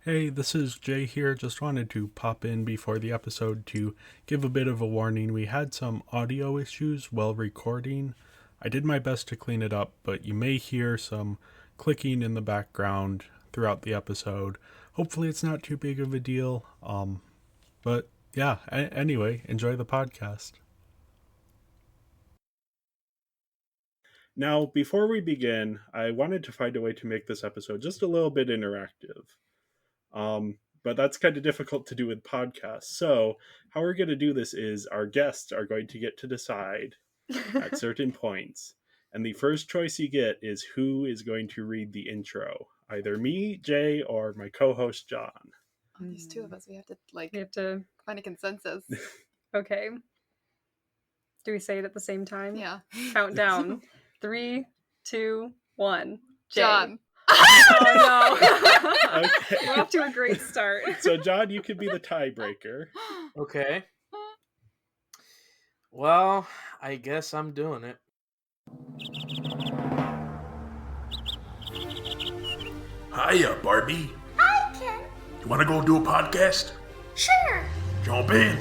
Hey, this is Jay here. Just wanted to pop in before the episode to give a bit of a warning. We had some audio issues while recording. I did my best to clean it up, but you may hear some clicking in the background throughout the episode. Hopefully, it's not too big of a deal. But yeah, anyway, enjoy the podcast. Now, before we begin, I wanted to find a way to make this episode just a little bit interactive. But that's kind of difficult to do with podcasts. So, how we're going to do this is our guests are going to get to decide at certain points. And the first choice you get is who is going to read the intro. Either me, Jay, or my co host, John. These two of us, we have to find a consensus. Okay. Do we say it at the same time? Yeah. Count down. 3, 2, 1. Jay. John. Oh no. Okay. We're off to a great start. So, John, you could be the tiebreaker. Okay. Well, I guess I'm doing it. Hiya, Barbie. Hi, Ken. You want to go do a podcast? Sure. Jump in.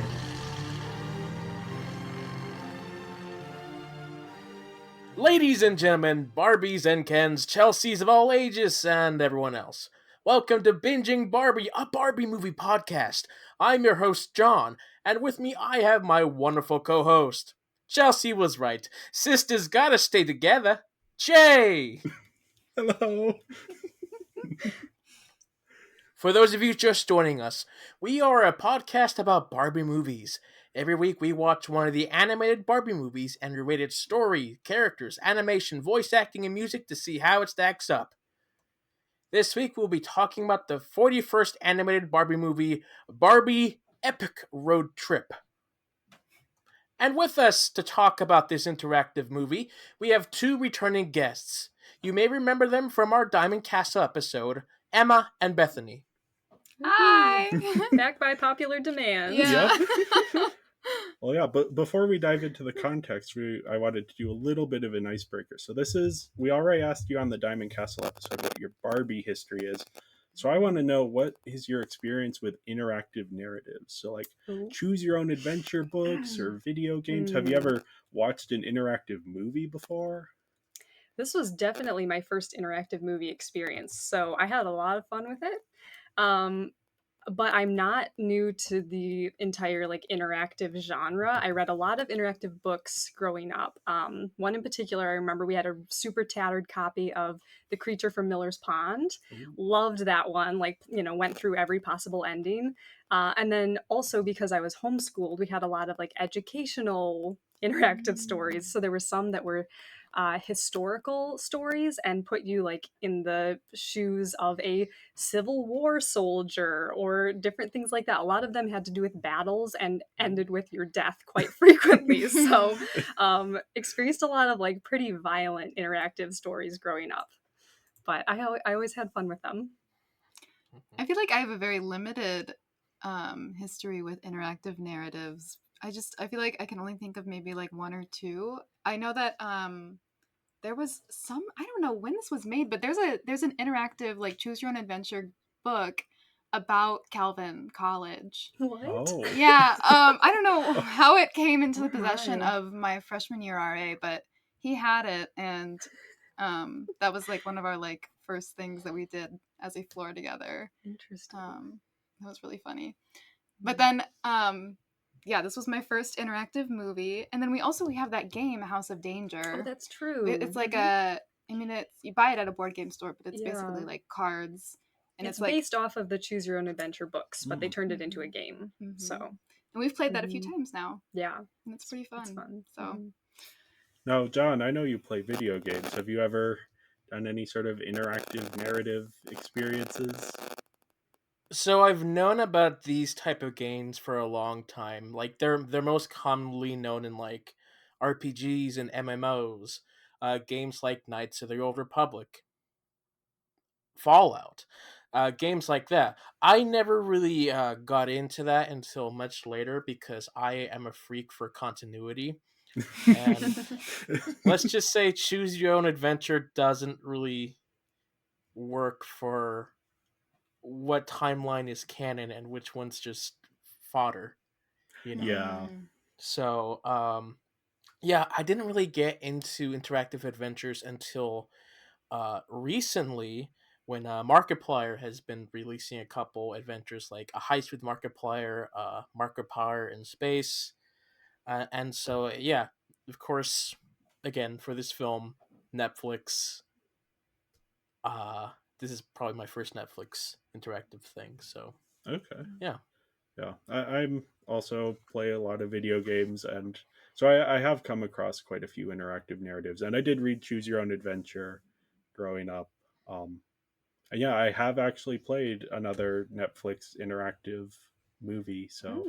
Ladies and gentlemen, Barbies and Kens, Chelseas of all ages, and everyone else. Welcome to Binging Barbie, a Barbie movie podcast. I'm your host, John, and with me I have my wonderful co-host. Chelsea was right. Sisters gotta stay together. Jay! Hello. For those of you just joining us, we are a podcast about Barbie movies. Every week we watch one of the animated Barbie movies and we rate its story, characters, animation, voice acting, and music to see how it stacks up. This week we'll be talking about the 41st animated Barbie movie, Barbie Epic Road Trip. And with us to talk about this interactive movie, we have two returning guests. You may remember them from our Diamond Castle episode, Emma and Bethany. Hi. Back by popular demand. Yeah. Well, yeah, but before we dive into the context, I wanted to do a little bit of an icebreaker. So we already asked you on the Diamond Castle episode what your Barbie history is. So I want to know, what is your experience with interactive narratives? So like choose your own adventure books or video games. Have you ever watched an interactive movie before? This was definitely my first interactive movie experience, so I had a lot of fun with it. But I'm not new to the entire interactive genre. I read a lot of interactive books growing up. One in particular, I remember we had a super tattered copy of The Creature from Miller's Pond. Ooh. Loved that one. Went through every possible ending. And then also because I was homeschooled, we had a lot of educational interactive stories. So there were some that were historical stories and put you in the shoes of a Civil War soldier or different things like that. A lot of them had to do with battles and ended with your death quite frequently. So experienced a lot of pretty violent interactive stories growing up, but I always had fun with them. I feel like I have a very limited history with interactive narratives. I feel like I can only think of maybe one or two. I know that there was some, I don't know when this was made, but there's an interactive choose your own adventure book about Calvin College. What? Oh. Yeah, I don't know how it came into the possession of my freshman year RA, but he had it, and that was one of our first things that we did as a floor together. Interesting. That was really funny. But then yeah, this was my first interactive movie, and then we have that game, House of Danger. Oh, that's true. It's you buy it at a board game store, but it's basically cards, and it's based off of the Choose Your Own Adventure books, but they turned it into a game. Mm-hmm. So, and we've played that a few times now. Yeah, and it's pretty fun. It's fun. So, Now, John, I know you play video games. Have you ever done any sort of interactive narrative experiences? So I've known about these type of games for a long time. They're most commonly known in RPGs and MMOs, games like Knights of the Old Republic, Fallout, games like that. I never really got into that until much later because I am a freak for continuity. And let's just say Choose Your Own Adventure doesn't really work for what timeline is canon and which one's just fodder, you know. Yeah. So yeah, I didn't really get into interactive adventures until recently, when Markiplier has been releasing a couple adventures like a heist with Markiplier, Markiplier in space, and so yeah, of course, again for this film, Netflix. Uh, this is probably my first Netflix interactive thing. So Okay. yeah. Yeah. I'm also play a lot of video games, and so I have come across quite a few interactive narratives, and I did read Choose Your Own Adventure growing up. And yeah, I have actually played another Netflix interactive movie. So,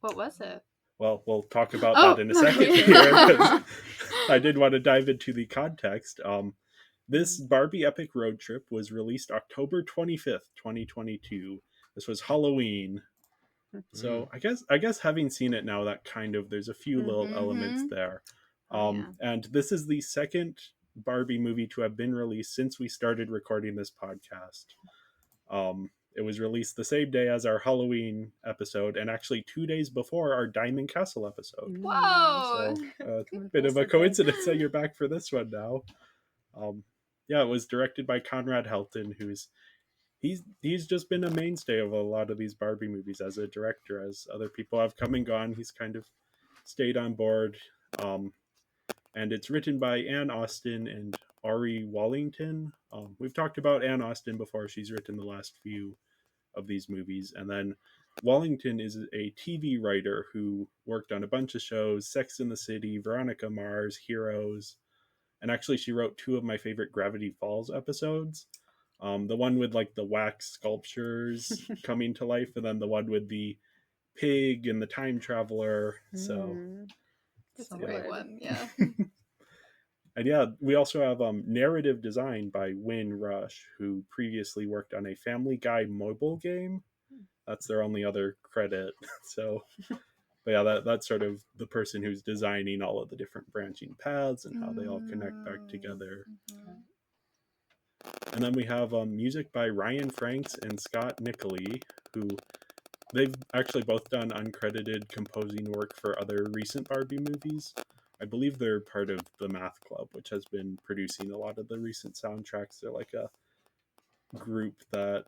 What was it? well, we'll talk about that Oh, in a second okay. here, because I did want to dive into the context. This Barbie Epic Road Trip was released October 25th, 2022. This was Halloween. So I guess having seen it now, that kind of there's a few little elements Mhm. there. Oh, yeah. And this is the second Barbie movie to have been released since we started recording this podcast. It was released the same day as our Halloween episode, and actually 2 days before our Diamond Castle episode. Whoa. So a bit of a coincidence that you're back for this one now. Um, yeah, it was directed by Conrad Helton, he's just been a mainstay of a lot of these Barbie movies as a director. As other people have come and gone, he's kind of stayed on board. And it's written by Anne Austen and Ari Wallington. We've talked about Anne Austen before. She's written the last few of these movies. And then Wallington is a TV writer who worked on a bunch of shows: Sex in the City, Veronica Mars, Heroes. And actually, she wrote two of my favorite Gravity Falls episodes. The one with like the wax sculptures coming to life, and then the one with the pig and the time traveler. So, That's a So great good. one. Yeah. and yeah, we also have narrative design by Win Rush, who previously worked on a Family Guy mobile game. That's their only other credit. So, but yeah, that's sort of the person who's designing all of the different branching paths and how they all connect back together. Mhm. And then we have music by Ryan Franks and Scott Nickley, who they've actually both done uncredited composing work for other recent Barbie movies. I believe they're part of the Math Club, which has been producing a lot of the recent soundtracks. They're like a group that,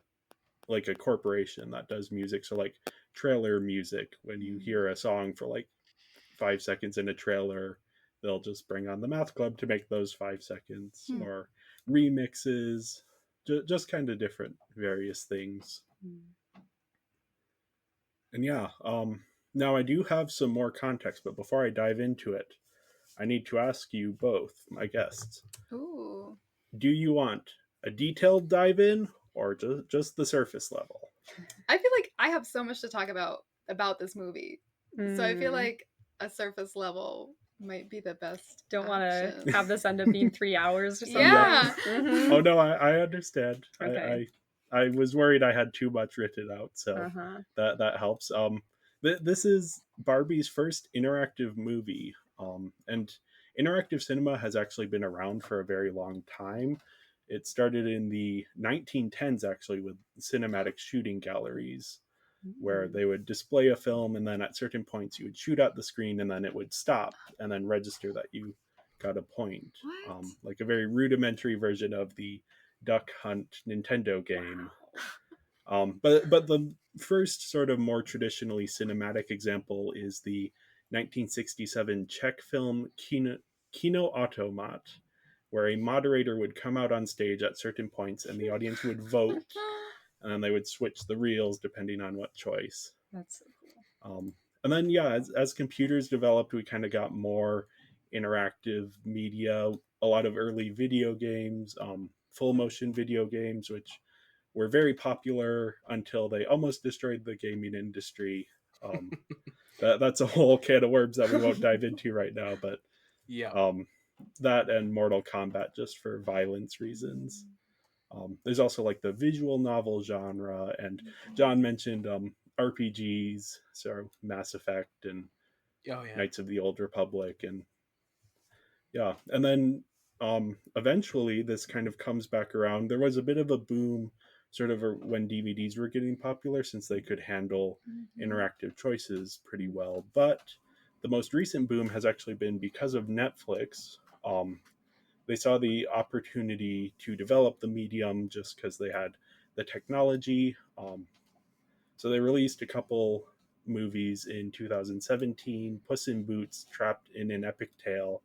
like a corporation that does music. So, like trailer music, when you hear a song for like 5 seconds in a trailer, they'll just bring on the Math Club to make those 5 seconds, or remixes, just kind of different various things. And yeah, now I do have some more context, but before I dive into it, I need to ask you both, my guests, Ooh. do you want a detailed dive in or just the surface level? I feel like I have so much to talk about this movie. So I feel Mm. like a surface level might be the best. Don't want option. to have this end up being 3 hours or something. Yeah. Mhm. Oh no, I understand. Okay. I was worried I had too much written out, so Uh-huh. that helps. This is Barbie's first interactive movie, and interactive cinema has actually been around for a very long time. It started in the 1910s, actually, with cinematic shooting galleries, where they would display a film, and then at certain points you would shoot out the screen, and then it would stop and then register that you got a point. What? Like a very rudimentary version of the Duck Hunt Nintendo game. But the first sort of more traditionally cinematic example is the 1967 Czech film Kino Automat, where a moderator would come out on stage at certain points and the audience would vote, and then they would switch the reels depending on what choice. That's so cool. And then yeah, as computers developed, we kind of got more interactive media. A lot of early video games, full motion video games, which were very popular until they almost destroyed the gaming industry. Um, that's a whole can of worms that we won't dive into right now. But Yeah. that and Mortal Kombat, just for violence reasons. There's also like the visual novel genre, and John mentioned RPGs, so Mass Effect and Oh yeah. Knights of the Old Republic, and yeah, and then eventually this kind of comes back around. There was a bit of a boom sort of when DVDs were getting popular, since they could handle interactive choices pretty well. But the most recent boom has actually been because of Netflix. They saw the opportunity to develop the medium just because they had the technology. So they released a couple movies in 2017: Puss in Boots, Trapped in an Epic Tale,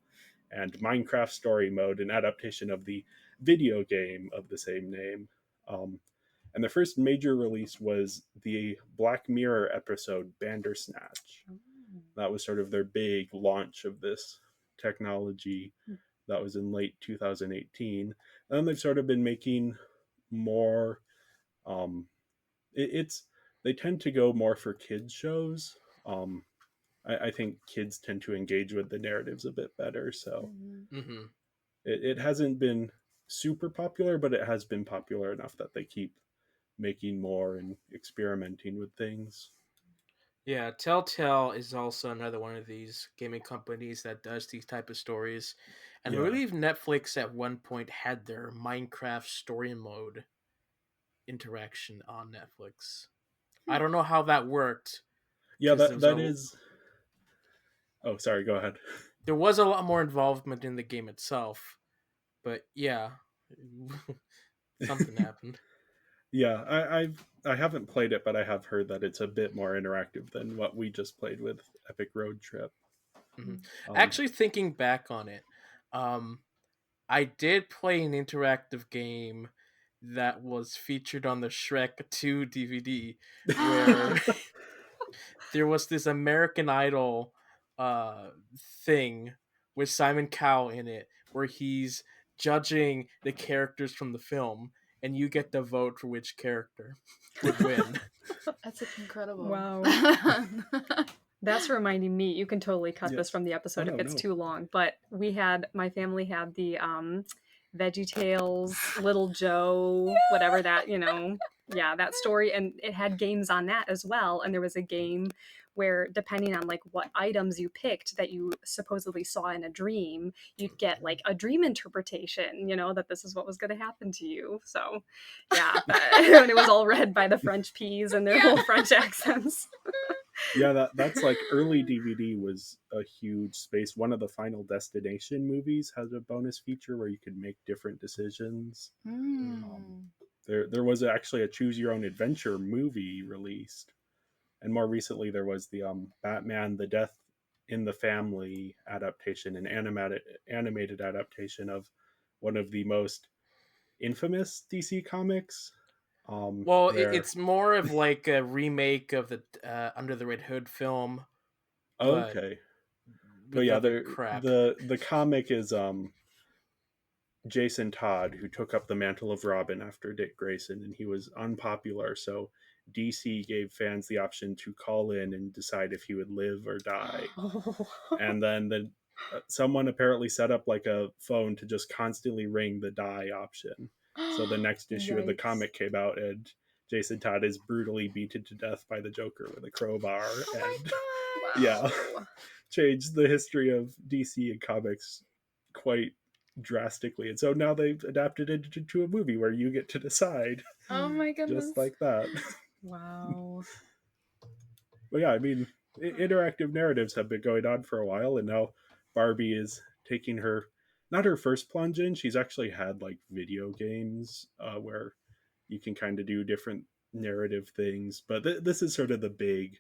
and Minecraft Story Mode, an adaptation of the video game of the same name. And the first major release was the Black Mirror episode Bandersnatch. That was sort of their big launch of this technology. That was in late 2018. And then they've sort of been making more. Um, it's they tend to go more for kids shows. I think kids tend to engage with the narratives a bit better. So Mm-hmm. it hasn't been super popular, but it has been popular enough that they keep making more and experimenting with things. Yeah, Telltale is also another one of these gaming companies that does these type of stories. And I Yeah. believe Netflix at one point had their Minecraft story mode interaction on Netflix. I don't know how that worked Yeah, because that is. Oh, sorry. Go ahead. there was a lot more involvement in the game itself. But yeah, something happened. Yeah, I haven't played it, but I have heard that it's a bit more interactive than what we just played with Epic Road Trip. Mhm. Um, Actually, thinking back on it, um, I did play an interactive game that was featured on the Shrek 2 DVD where there was this American Idol uh, thing with Simon Cowell in it where he's judging the characters from the film and you get to vote for which character would win. That's incredible. Wow. That's reminding me, you can totally cut this Yes. from the episode Oh, if it's no. too long, but my family had the Veggie Tales, Little Joe, whatever that, that story, and it had games on that as well. And there was a game where, depending on like what items you picked that you supposedly saw in a dream, you'd get like a dream interpretation, that this is what was going to happen to you. So yeah, and it was all read by the French peas and their whole French accents. Yeah, that's like early DVD was a huge space. One of the Final Destination movies has a bonus feature where you could make different decisions. There was actually a Choose Your Own Adventure movie released, and more recently there was the Batman: The Death in the Family adaptation, an animated adaptation of one of the most infamous DC comics. Well, Where it's more of like a remake of the Under the Red Hood film, but okay, but with yeah, other crap. the comic is Jason Todd, who took up the mantle of Robin after Dick Grayson, and he was unpopular. So DC gave fans the option to call in and decide if he would live or die. And then someone apparently set up like a phone to just constantly ring the die option. So the next issue of the comic came out, and Jason Todd is brutally beaten to death by the Joker with a crowbar. And yeah, changed the history of DC and comics quite drastically. And so now they've adapted it into a movie where you get to decide. Oh my goodness. Just like that. Wow. But yeah, I mean, interactive narratives have been going on for a while, and now Barbie is taking not her first plunge in. She's actually had like video games where you can kind of do different narrative things, but this is sort of the big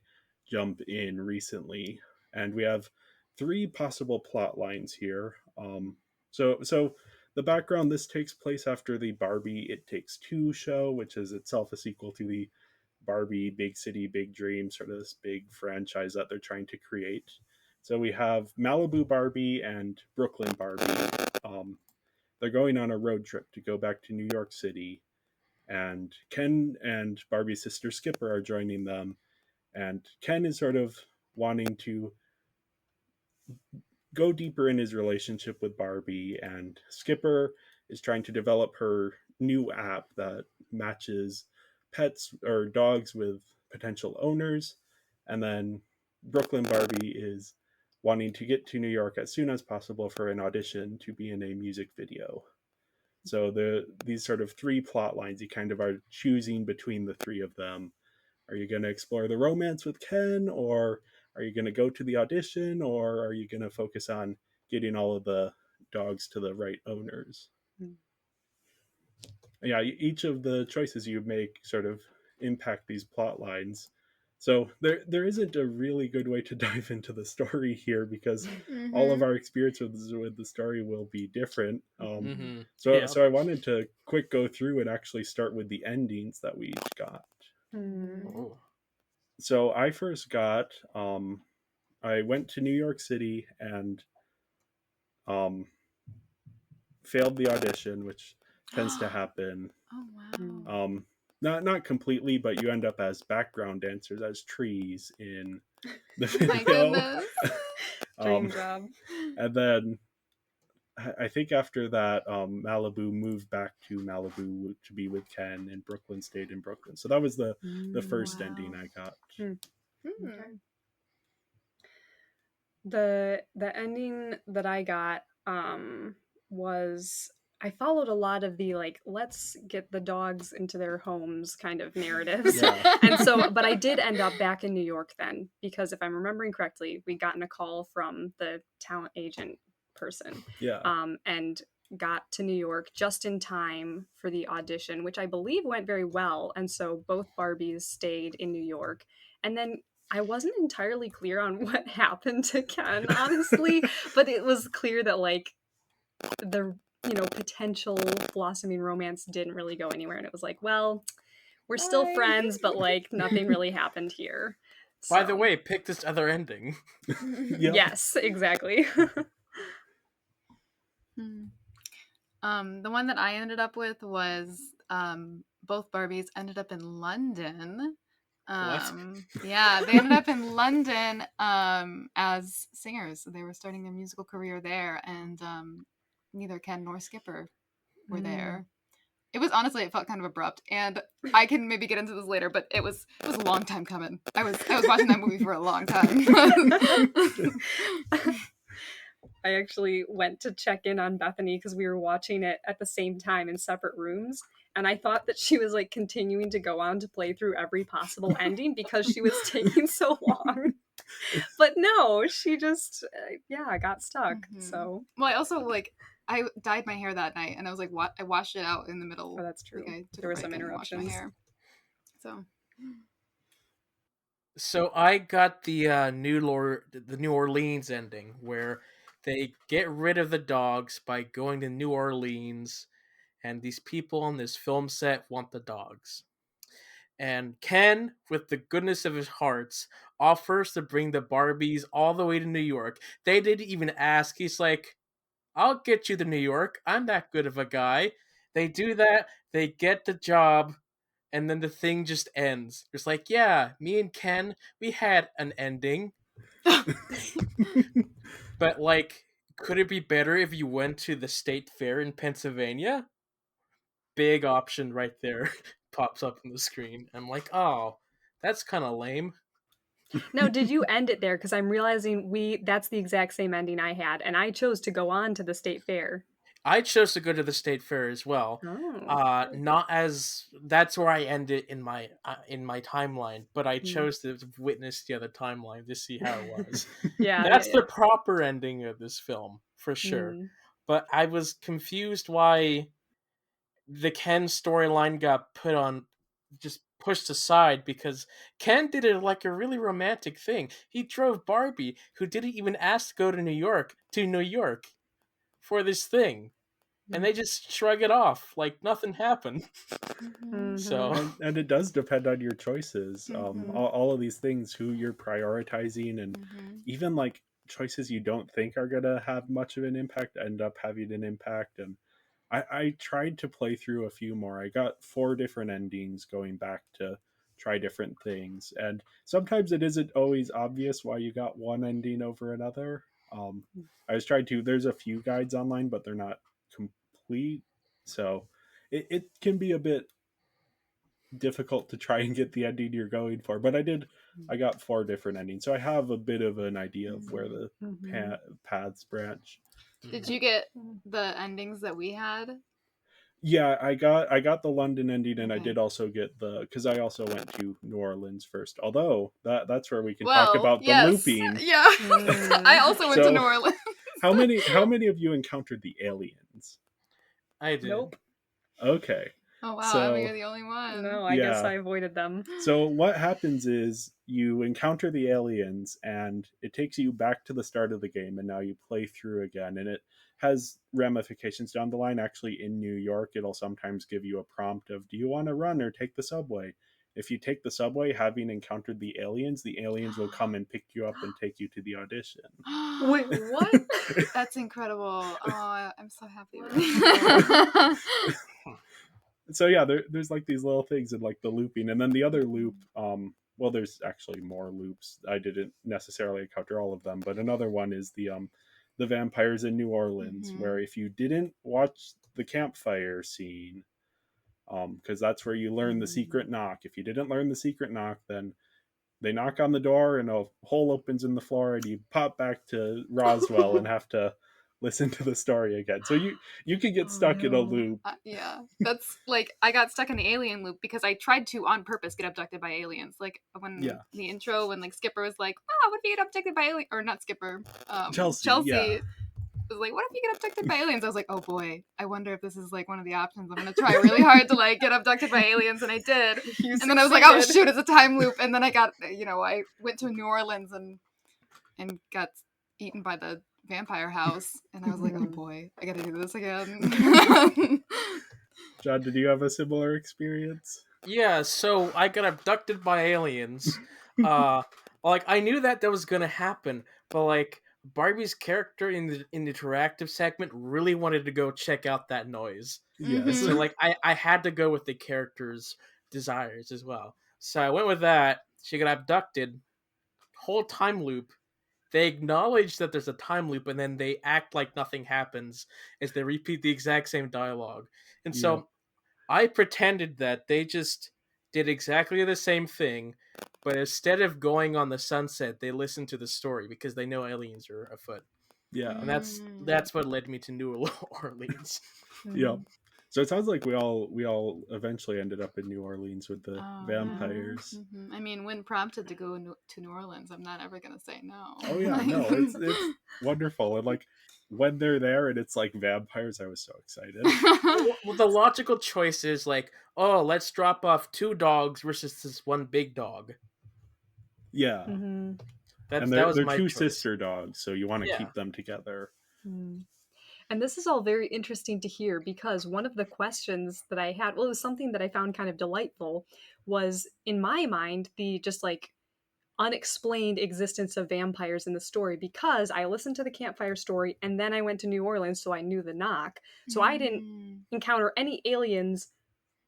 jump in recently, and we have three possible plot lines here. So the background: this takes place after the Barbie It Takes Two show, which is itself a sequel to the Barbie Big City Big Dream, sort of this big franchise that they're trying to create. So we have Malibu Barbie and Brooklyn Barbie. They're going on a road trip to go back to New York City, and Ken and Barbie's sister Skipper are joining them. And Ken is sort of wanting to go deeper in his relationship with Barbie, and Skipper is trying to develop her new app that matches pets or dogs with potential owners. And then Brooklyn Barbie is wanting to get to New York as soon as possible for an audition to be in a music video. So these sort of three plot lines, you kind of are choosing between the three of them. Are you going to explore the romance with Ken, or are you going to go to the audition, or are you going to focus on getting all of the dogs to the right owners? Yeah, each of the choices you make sort of impact these plot lines. So there isn't a really good way to dive into the story here because all of our experiences with the story will be different. So I wanted to quick go through and actually start with the endings that we each got. Oh. So I first got I went to New York City and um, failed the audition, which tends to happen. Oh wow. Not completely, but you end up as background dancers, as trees in the Oh my video. goodness. Dream job. And then I think after that, Malibu moved back to Malibu to be with Ken, and Brooklyn stayed in Brooklyn. So that was the first Wow. ending I got. Okay. The ending that I got was I followed a lot of the like let's get the dogs into their homes kind of narratives. Yeah. And so but I did end up back in New York then because if I'm remembering correctly, we'd gotten a call from the talent agent person. Yeah. And got to New York just in time for the audition, which I believe went very well. And so both Barbies stayed in New York. And then I wasn't entirely clear on what happened to Ken, honestly, but it was clear that like the potential blossoming romance didn't really go anywhere, and it was like, well, we're still friends, but like nothing really happened here. By the So- way, pick this other ending. Yep. yes, exactly. The one that I ended up with was both Barbies ended up in London. Yeah, they ended up in London as singers. They were starting their musical career there, and neither Ken nor Skipper were there. It was honestly, it felt kind of abrupt, and I can maybe get into this later, but it was a long time coming. I was watching that movie for a long time. I actually went to check in on Bethany because we were watching it at the same time in separate rooms. And I thought that she was like continuing to go on to play through every possible ending because she was taking so long. But no, she just, got stuck. So, well, I also I dyed my hair that night, and I was like, "What?" I washed it out in the middle. oh, that's true. Like, I took There a were some break and washed my interruptions. hair. So I got the New Orleans ending where they get rid of the dogs by going to New Orleans, and these people on this film set want the dogs. And Ken, with the goodness of his hearts, offers to bring the Barbies all the way to New York. They didn't even ask. He's like, I'll get you to New York. I'm that good of a guy. They do that. They get the job. And then the thing just ends. It's like, yeah, me and Ken, we had an ending. But, like, could it be better if you went to the state fair in Pennsylvania? Big option right there pops up on the screen. I'm like, oh, that's kind of lame. Now, did you end it there? Because I'm realizing that's the exact same ending I had, and I chose to go on to the state fair. I chose to go to the state fair as well. Oh. Not as that's where I ended in my timeline, but I chose to witness the other timeline to see how it was. That's the proper ending of this film for sure. But I was confused why the Ken storyline got just pushed aside because Ken did it like a really romantic thing. He drove Barbie, who didn't even ask to go to New York, for this thing. And they just shrug it off like nothing happened. So and it does depend on your choices. All of these things, who you're prioritizing, and even like choices you don't think are gonna have much of an impact end up having an impact. And I tried to play through a few more. I got 4 different endings going back to try different things, and sometimes it isn't always obvious why you got one ending over another. I was trying to. There's a few guides online, but they're not complete, so it can be a bit difficult to try and get the ending you're going for. But I got 4 different endings, so I have a bit of an idea of where the paths branch. Did you get the endings that we had? Yeah, I got the London ending, and I Okay. did also get because I also went to New Orleans first. Although that's where we can talk Well, about the yes. looping. Yeah. Mm. I also went to New So, Orleans. how many of you encountered the aliens? I did. Nope. Okay, Oh wow, Emma, you're so the only one. No, I guess yeah, I avoided them. so what happens is you encounter the aliens, and it takes you back to the start of the game, and now you play through again, and it has ramifications down the line. Actually, in New York, it'll sometimes give you a prompt of, do you want to run or take the subway? If you take the subway, having encountered the aliens will come and pick you up and take you to the audition. Wait, what? That's incredible. Oh, I'm so happy. So yeah, there's like these little things in like the looping, and then the other loop, well, there's actually more loops. I didn't necessarily encounter all of them, but another one is the vampires in New Orleans, where if you didn't watch the campfire scene, because that's where you learn the secret knock. If you didn't learn the secret knock, then they knock on the door and a hole opens in the floor, and you pop back to Roswell and have to listen to the story again. So you could get Oh, stuck in a no. loop. Yeah, that's like I got stuck in the alien loop because I tried to on purpose get abducted by aliens. Like when Yeah. the intro, when like Skipper was like, "Oh, what if you get abducted by alien?" Or not Skipper, Chelsea, Chelsea yeah. was like, "What if you get abducted by aliens?" I was like, "Oh boy, I wonder if this is like one of the options. I'm gonna try really hard to like get abducted by aliens," and I did. You And then I was like, "Oh succeeded. shoot, it's a time loop." And then I got, I went to New Orleans and got eaten by the vampire house, and I was like, "Oh boy, I gotta do this again." John, did you have a similar experience? Yeah, so I got abducted by aliens. Like I knew that was gonna happen, but like Barbie's character in the interactive segment really wanted to go check out that noise. Yes. So like I had to go with the character's desires as well. So I went with that. She got abducted. Whole time loop. They acknowledge that there's a time loop, and then they act like nothing happens as they repeat the exact same dialogue. And Yeah. so I pretended that they just did exactly the same thing, but instead of going on the sunset, they listened to the story because they know aliens are afoot. Yeah. And that's what led me to New Orleans. Yeah. So it sounds like we all eventually ended up in New Orleans with the Oh, vampires. yeah. I mean, when prompted to go to New Orleans, I'm not ever gonna say no. Oh yeah, no, it's wonderful. And like when they're there and it's like vampires, I was so excited. Well, the logical choice is like, oh, let's drop off 2 dogs versus this one big dog. Yeah. Mm-hmm. And That was they're my two choice. sister dogs, so you want to Yeah. keep them together. And this is all very interesting to hear because one of the questions that I had, well, it was something that I found kind of delightful, was in my mind the just like unexplained existence of vampires in the story because I listened to the campfire story and then I went to New Orleans, so I knew the knock. So I didn't encounter any aliens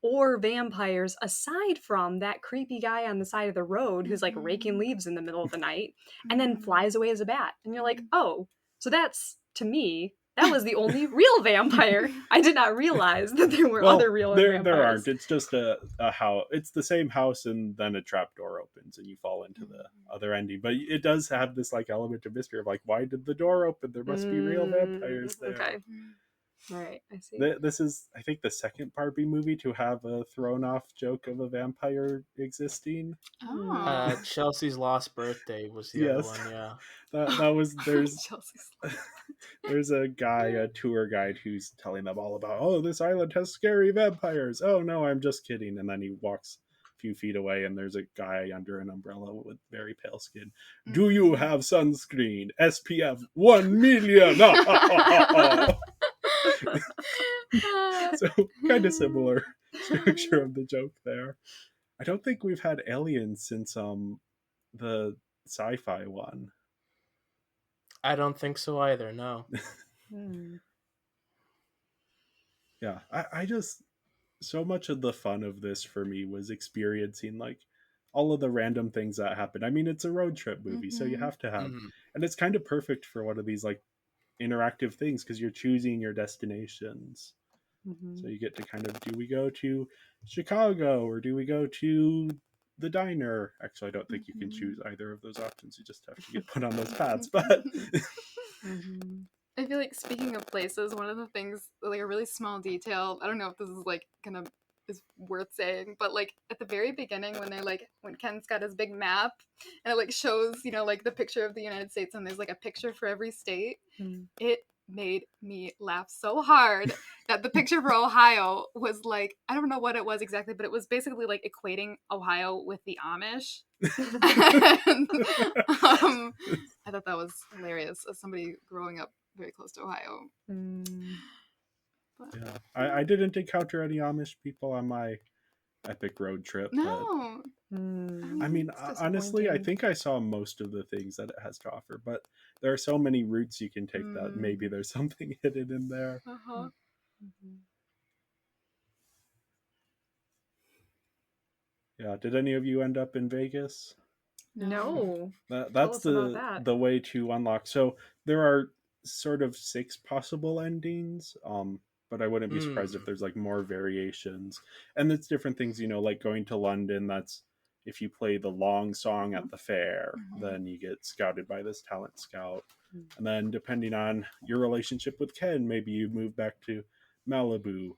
or vampires aside from that creepy guy on the side of the road who's like raking leaves in the middle of the night and then flies away as a bat. And you're like, oh, so that's, to me, that was the only real vampire. I did not realize that there were other real vampires. There aren't. It's just a house. It's the same house, and then a trap door opens, and you fall into the other ending. But it does have this like element of mystery of like, why did the door open? There must be real vampires there. Okay. All right, I see. This is, I think, the second Barbie movie to have a thrown-off joke of a vampire existing. Oh. Chelsea's Lost Birthday was the other one, yeah. That was Chelsea's there's a guy, a tour guide, who's telling them all about, oh, this island has scary vampires. Oh no, I'm just kidding. And then he walks a few feet away, and there's a guy under an umbrella with very pale skin. Do you have sunscreen? SPF 1 million. So kind of similar structure of the joke there. I don't think we've had aliens since the sci-fi one. I don't think so either, no. Yeah, I just, so much of the fun of this for me was experiencing like all of the random things that happen. I mean, it's a road trip movie, so you have to have, and it's kind of perfect for one of these like interactive things because you're choosing your destinations. So you get to kind of, do we go to Chicago or do we go to the diner? Actually, I don't think you can choose either of those options. You just have to get put on those paths. But I feel like speaking of places, one of the things, like a really small detail, I don't know if this is like gonna is worth saying, but like at the very beginning when they're like when Ken's got his big map and it like shows, like the picture of the United States and there's like a picture for every state, it made me laugh so hard that the picture for Ohio was like, I don't know what it was exactly, but it was basically like equating Ohio with the Amish. And, I thought that was hilarious as somebody growing up very close to Ohio. But, Yeah, I didn't encounter any Amish people on my epic road trip, but no. I mean, It's honestly, I disappointing. think I saw most of the things that it has to offer, but there are so many routes you can take that maybe there's something hidden in there. Uh-huh. Yeah, did any of you end up in Vegas? No. Tell That's us about that. the way to unlock. So there are sort of 6 possible endings, but I wouldn't be surprised if there's like more variations. And it's different things, like going to London. That's if you play the long song at the fair, then you get scouted by this talent scout. And then depending on your relationship with Ken, maybe you move back to Malibu.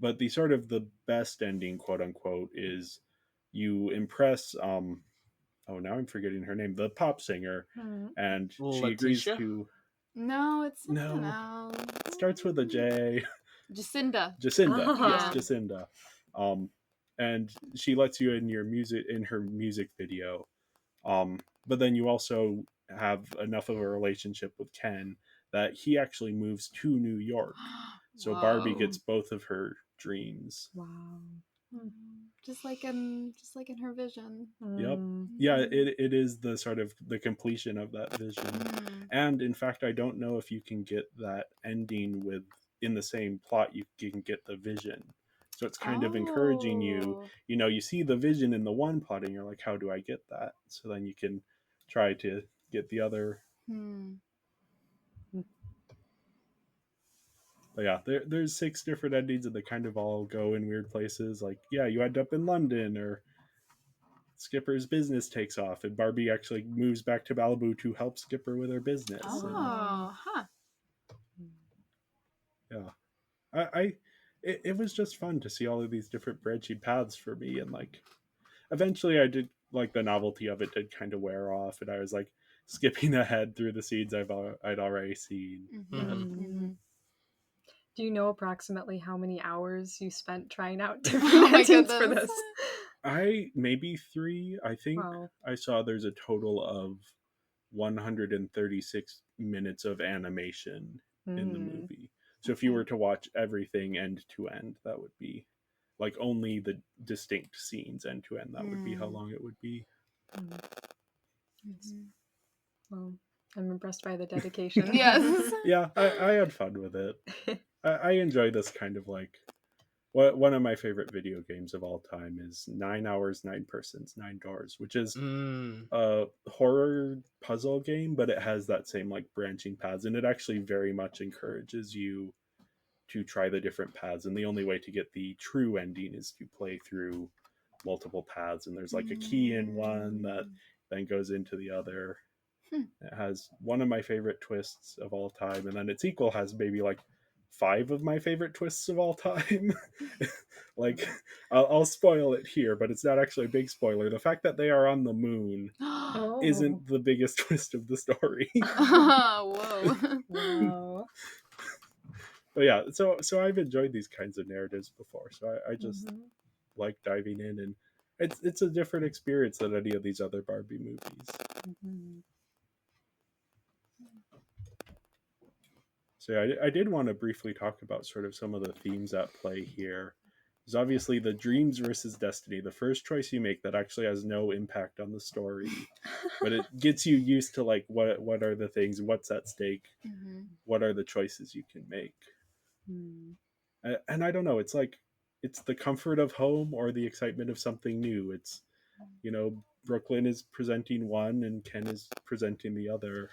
But the sort of the best ending, quote unquote, is you impress oh, now I'm forgetting her name, the pop singer, and she agrees Letitia? to. No, it's something No, else. it starts with a J. Jacinda. Jacinda, yes, Ah. Jacinda. Um, and she lets you in her music video. But then you also have enough of a relationship with Ken that he actually moves to New York. So Barbie Whoa. gets both of her dreams. Wow. Just like in her vision. Yep. Yeah, it is the sort of the completion of that vision. And in fact, I don't know if you can get that ending with in the same plot you can get the vision. So it's kind of encouraging you, you see the vision in the one plot and you're like, how do I get that? So then you can try to get the other. But yeah, there's 6 different endings and they kind of all go in weird places. Like, yeah, you end up in London, or Skipper's business takes off, and Barbie actually moves back to Malibu to help Skipper with her business. Oh, huh. Yeah, it was just fun to see all of these different branching paths for me, and like eventually I did like the novelty of it did kind of wear off, and I was like skipping ahead through the scenes I'd already seen. Do you know approximately how many hours you spent trying out different endings for this? I maybe 3. I think Wow. I saw there's a total of 136 minutes of animation in the movie. So if you were to watch everything end to end, that would be like only the distinct scenes end to end. That would be how long it would be. Well, I'm impressed by the dedication. Yes. Yeah, I had fun with it. I enjoy this kind of like one of my favorite video games of all time is 9 Hours, 9 Persons, 9 Doors, which is a horror puzzle game, but it has that same like branching paths, and it actually very much encourages you to try the different paths. And the only way to get the true ending is to play through multiple paths, and there's like a key in one that then goes into the other. It has one of my favorite twists of all time, and then its sequel has maybe like 5 of my favorite twists of all time. Like, I'll spoil it here, but it's not actually a big spoiler. The fact that they are on the moon isn't the biggest twist of the story. Whoa. Wow. But yeah, so I've enjoyed these kinds of narratives before, so I just like diving in, and it's a different experience than any of these other Barbie movies. So yeah, I did want to briefly talk about sort of some of the themes at play here. There's obviously the dreams versus destiny, the first choice you make that actually has no impact on the story, but it gets you used to like what are the things, what's at stake, what are the choices you can make. And I don't know, it's like it's the comfort of home or the excitement of something new. It's Brooklyn is presenting one and Ken is presenting the other.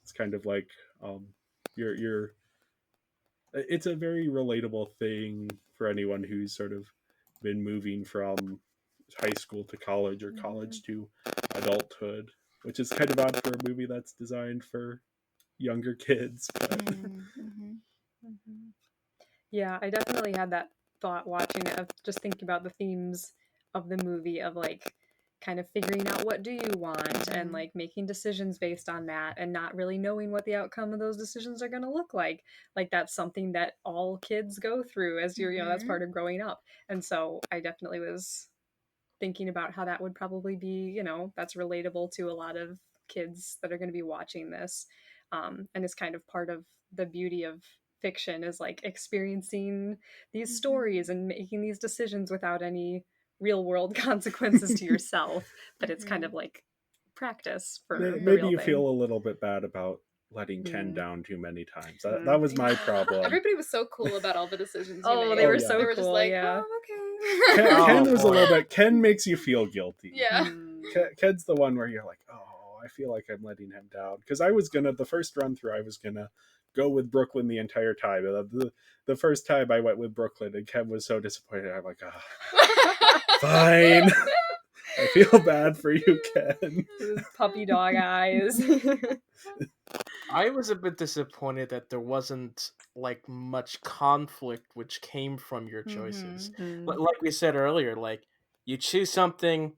It's kind of like you're it's a very relatable thing for anyone who's sort of been moving from high school to college or college to adulthood, which is kind of odd for a movie that's designed for younger kids. But Mm-hmm. Mhm. Yeah, I definitely had that thought watching it of just thinking about the themes of the movie of like kind of figuring out what do you want and Mhm. like making decisions based on that and not really knowing what the outcome of those decisions are going to look like. Like that's something that all kids go through as you're, that's Mhm. part of growing up. And so I definitely was thinking about how that would probably be, that's relatable to a lot of kids that are going to be watching this. And it's kind of part of the beauty of fiction is like experiencing these stories and making these decisions without any real world consequences to yourself. But it's kind of like practice for the maybe real you thing. feel a little bit bad about letting Ken Mm. down too many times. That was my problem. Everybody was so cool about all the decisions you Oh, made. they were yeah. so They were just cool, like, yeah. oh, okay. Ken Oh, was a little boy. bit. Ken makes you feel guilty. Yeah. Ken's the one where you're like, oh, I feel like I'm letting him down. Because I was gonna, the first run through, I was gonna go with Brooklyn the entire time. And the first time I went with Brooklyn, and Ken was so disappointed. I'm like, fine. I feel bad for you, Ken. Those puppy dog eyes. I was a bit disappointed that there wasn't like much conflict which came from your choices. Like we said earlier, like you choose something,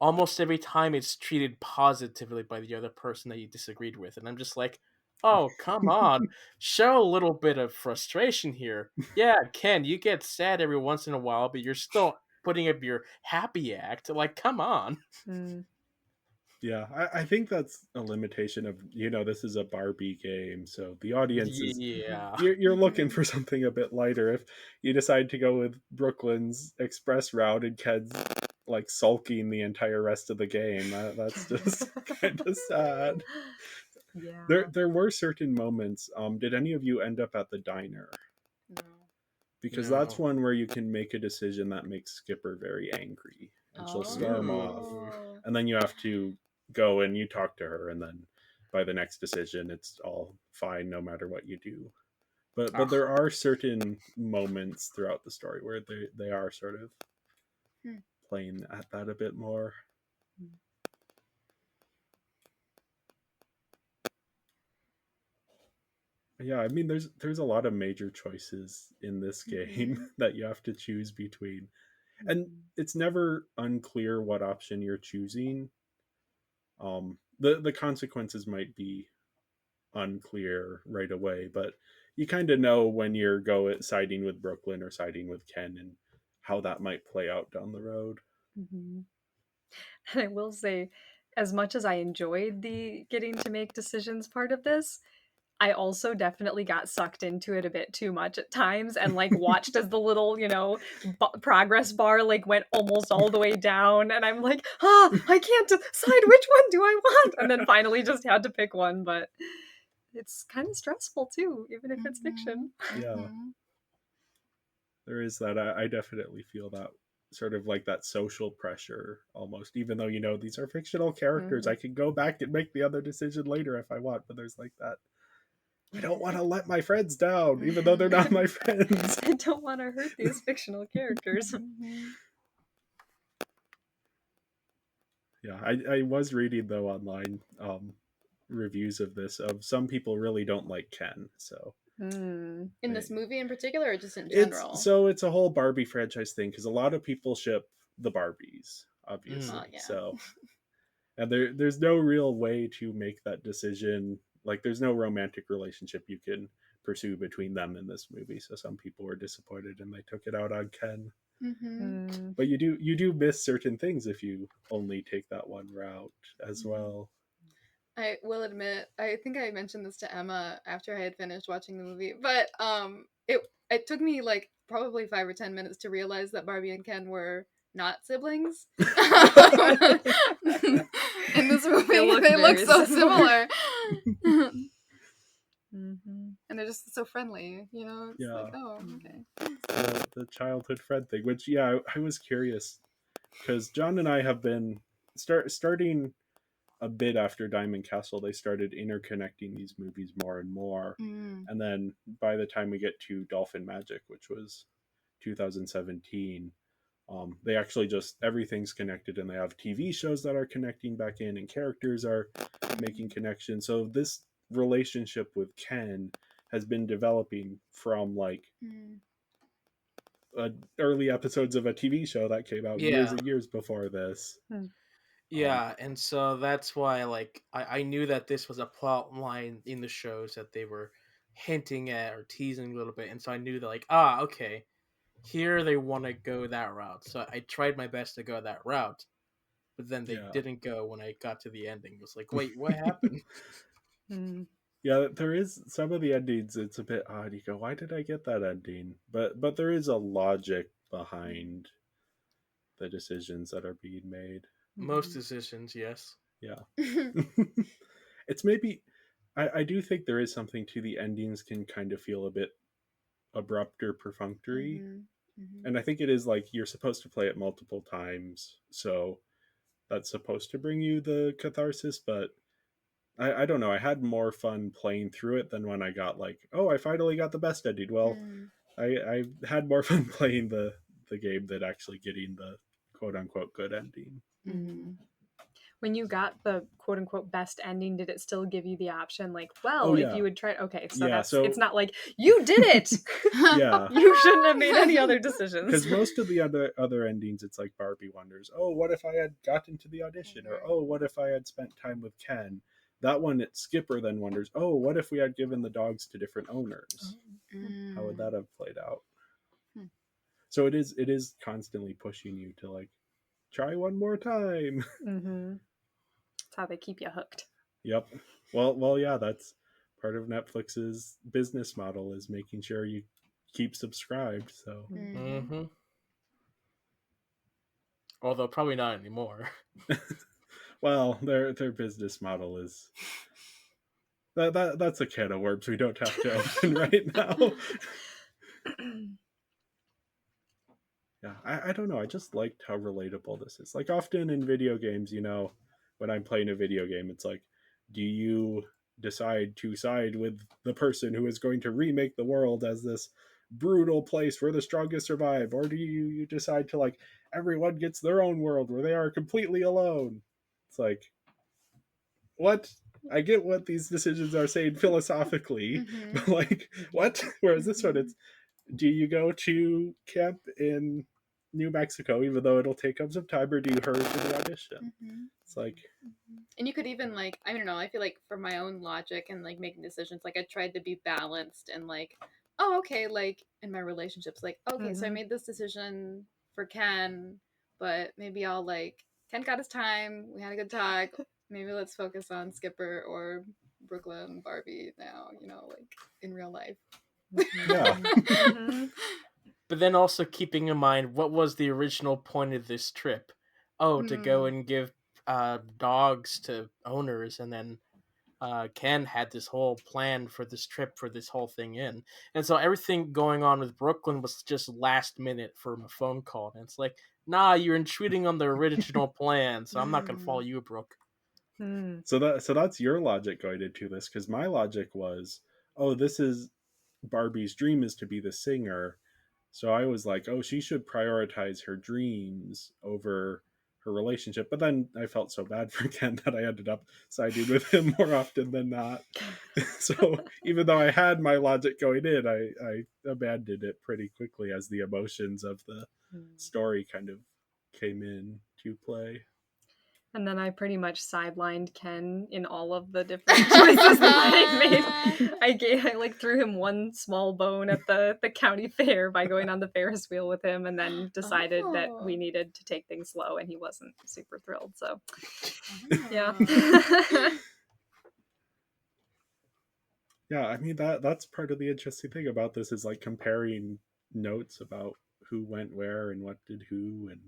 almost every time it's treated positively by the other person that you disagreed with, and I'm just like, oh, come on, show a little bit of frustration here. Yeah, Ken, you get sad every once in a while, but you're still putting up your happy act. Like, come on. Yeah, I think that's a limitation of, this is a Barbie game, so the audience is, Yeah. you're looking for something a bit lighter. If you decide to go with Brooklyn's express route and Ken's like sulking the entire rest of the game, that's just kind of sad. Yeah. There were certain moments. Did any of you end up at the diner? No. Because No. that's one where you can make a decision that makes Skipper very angry, and she'll storm off, Oh. and then you have to go and you talk to her, and then by the next decision it's all fine no matter what you do. But there are certain moments throughout the story where they are sort of playing at that a bit more. Yeah, I mean there's a lot of major choices in this game that you have to choose between, and it's never unclear what option you're choosing. The consequences might be unclear right away, but you kind of know when you're siding with Brooklyn or siding with Ken, and how that might play out down the road. And I will say, as much as I enjoyed the getting to make decisions part of this, I also definitely got sucked into it a bit too much at times and like watched as the little, progress bar like went almost all the way down. And I'm like, I can't decide which one do I want. And then finally just had to pick one. But it's kind of stressful too, even if it's fiction. Yeah, there is that. I definitely feel that sort of like that social pressure almost, even though these are fictional characters. I can go back and make the other decision later if I want, but there's like that, I don't want to let my friends down even though they're not my friends. I don't want to hurt these fictional characters. Yeah, I was reading though online reviews of this, of some people really don't like Ken, so In this movie in particular, or just in it's general? it's a whole Barbie franchise thing, because a lot of people ship the Barbies, obviously. Yeah. So, and there's no real way to make that decision. Like, there's no romantic relationship you can pursue between them in this movie, so some people were disappointed and they took it out on Ken. But you do miss certain things if you only take that one route as well. I will admit, I think I mentioned this to Emma after I had finished watching the movie, but it took me like probably 5 or 10 minutes to realize that Barbie and Ken were not siblings. In this movie, they look so similar. And they're just so friendly, It's Yeah. like, oh, okay. The childhood friend thing, which, yeah, I was curious, because John and I have been starting a bit after Diamond Castle. They started interconnecting these movies more and more, and then by the time we get to Dolphin Magic, which was 2017, they actually just, everything's connected, and they have TV shows that are connecting back in, and characters are making connections. So this relationship with Ken has been developing from like early episodes of a TV show that came out years and years before this. Yeah, and so that's why, like, I knew that this was a plot line in the shows that they were hinting at or teasing a little bit, and so I knew that, like, okay, here they want to go that route. So I tried my best to go that route, but then they didn't go when I got to the ending. It was like, wait, what happened? Yeah, there is some of the endings. It's a bit odd. You go, why did I get that ending? But there is a logic behind the decisions that are being made. Most decisions, yes. Yeah. It's maybe I do think there is something to the endings can kind of feel a bit abrupt or perfunctory. And I think it is like you're supposed to play it multiple times, so that's supposed to bring you the catharsis, but I don't know. I had more fun playing through it than when I got like, oh, I finally got the best ending. Well, I had more fun playing the game than actually getting the quote unquote good ending. When you got the quote unquote best ending, did it still give you the option like, well, if you would try? Okay, so it's not like you did it. Yeah, you shouldn't have made any other decisions. Because most of the other endings, it's like Barbie wonders, oh, what if I had gotten to the audition, or oh, what if I had spent time with Ken? That one, it's Skipper then wonders, oh, what if we had given the dogs to different owners? How would that have played out? So it is constantly pushing you to like try one more time. That's how they keep you hooked. Yep. Well, yeah, that's part of Netflix's business model is making sure you keep subscribed. So. Although probably not anymore. Well, their business model is that's a can of worms we don't have to open right now. Yeah, I don't know. I just liked how relatable this is. Like often in video games, you know, when I'm playing a video game, it's like, do you decide to side with the person who is going to remake the world as this brutal place where the strongest survive, or do you decide to like everyone gets their own world where they are completely alone? It's like, what? I get what these decisions are saying philosophically, but like, what? Whereas this one, it's, do you go to camp in New Mexico, even though it'll take up some time, or do you hurry to the audition? It's like, and you could even like, I don't know, I feel like for my own logic and like making decisions, like I tried to be balanced and like, oh, okay, like in my relationships, like, okay, so I made this decision for Ken, but maybe I'll like, Ken got his time, we had a good talk, maybe let's focus on Skipper or Brooklyn Barbie now, you know, like in real life. yeah. But then also keeping in mind, what was the original point of this trip? Oh, to go and give dogs to owners, and then Ken had this whole plan for this trip, for this whole thing in. And so everything going on with Brooklyn was just last minute from a phone call. And it's like, nah, you're intruding on the original plan, so I'm not going to follow you, Brooke. So that's your logic going into this, because my logic was, oh, this is Barbie's dream is to be the singer. So I was like, oh, she should prioritize her dreams over her relationship. But then I felt so bad for Ken that I ended up siding with him more often than not. So even though I had my logic going in, I abandoned it pretty quickly as the emotions of the story kind of came in to play. And then I pretty much sidelined Ken in all of the different choices that I made. I like threw him one small bone at the county fair by going on the Ferris wheel with him, and then decided that we needed to take things slow, and he wasn't super thrilled. So, yeah. Yeah, I mean that's part of the interesting thing about this is like comparing notes about who went where and what did who and.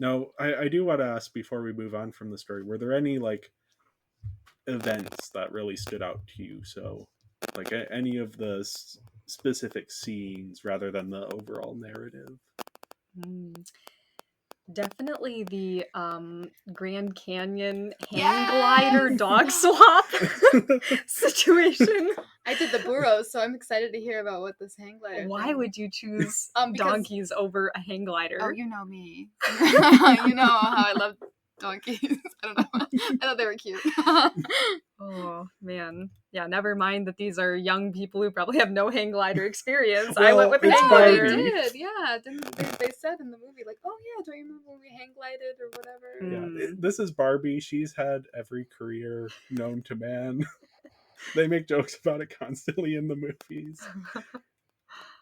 Now, I do want to ask before we move on from the story, were there any like events that really stood out to you? So, like any of the specific scenes rather than the overall narrative? Definitely the Grand Canyon hang glider dog swap situation. I did the burros, so I'm excited to hear about what this hang glider. Why would you choose because, donkeys over a hang glider? Oh, you know me. You know how I love donkeys. I don't know. I thought they were cute. Oh man, yeah. Never mind that these are young people who probably have no hang glider experience. I Well, went with the it's hang No, they glider. Barbie. did. Yeah, didn't they said in the movie like, oh yeah, don't you remember when we hang glided or whatever? Yeah, this is Barbie. She's had every career known to man. They make jokes about it constantly in the movies.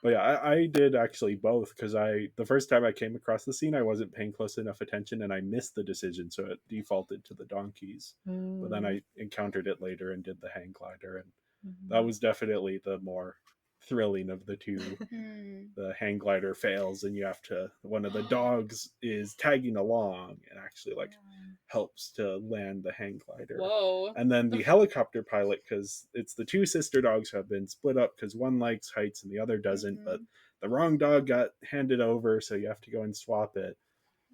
But yeah, I did actually both because the first time I came across the scene, I wasn't paying close enough attention and I missed the decision, so it defaulted to the donkeys. But then I encountered it later and did the hang glider, and that was definitely the more thrilling of the two. The hang glider fails, and you have to. One of the dogs is tagging along and actually like helps to land the hang glider. Whoa. And then the helicopter pilot, because it's the two sister dogs who have been split up because one likes heights and the other doesn't, but the wrong dog got handed over, so you have to go and swap it.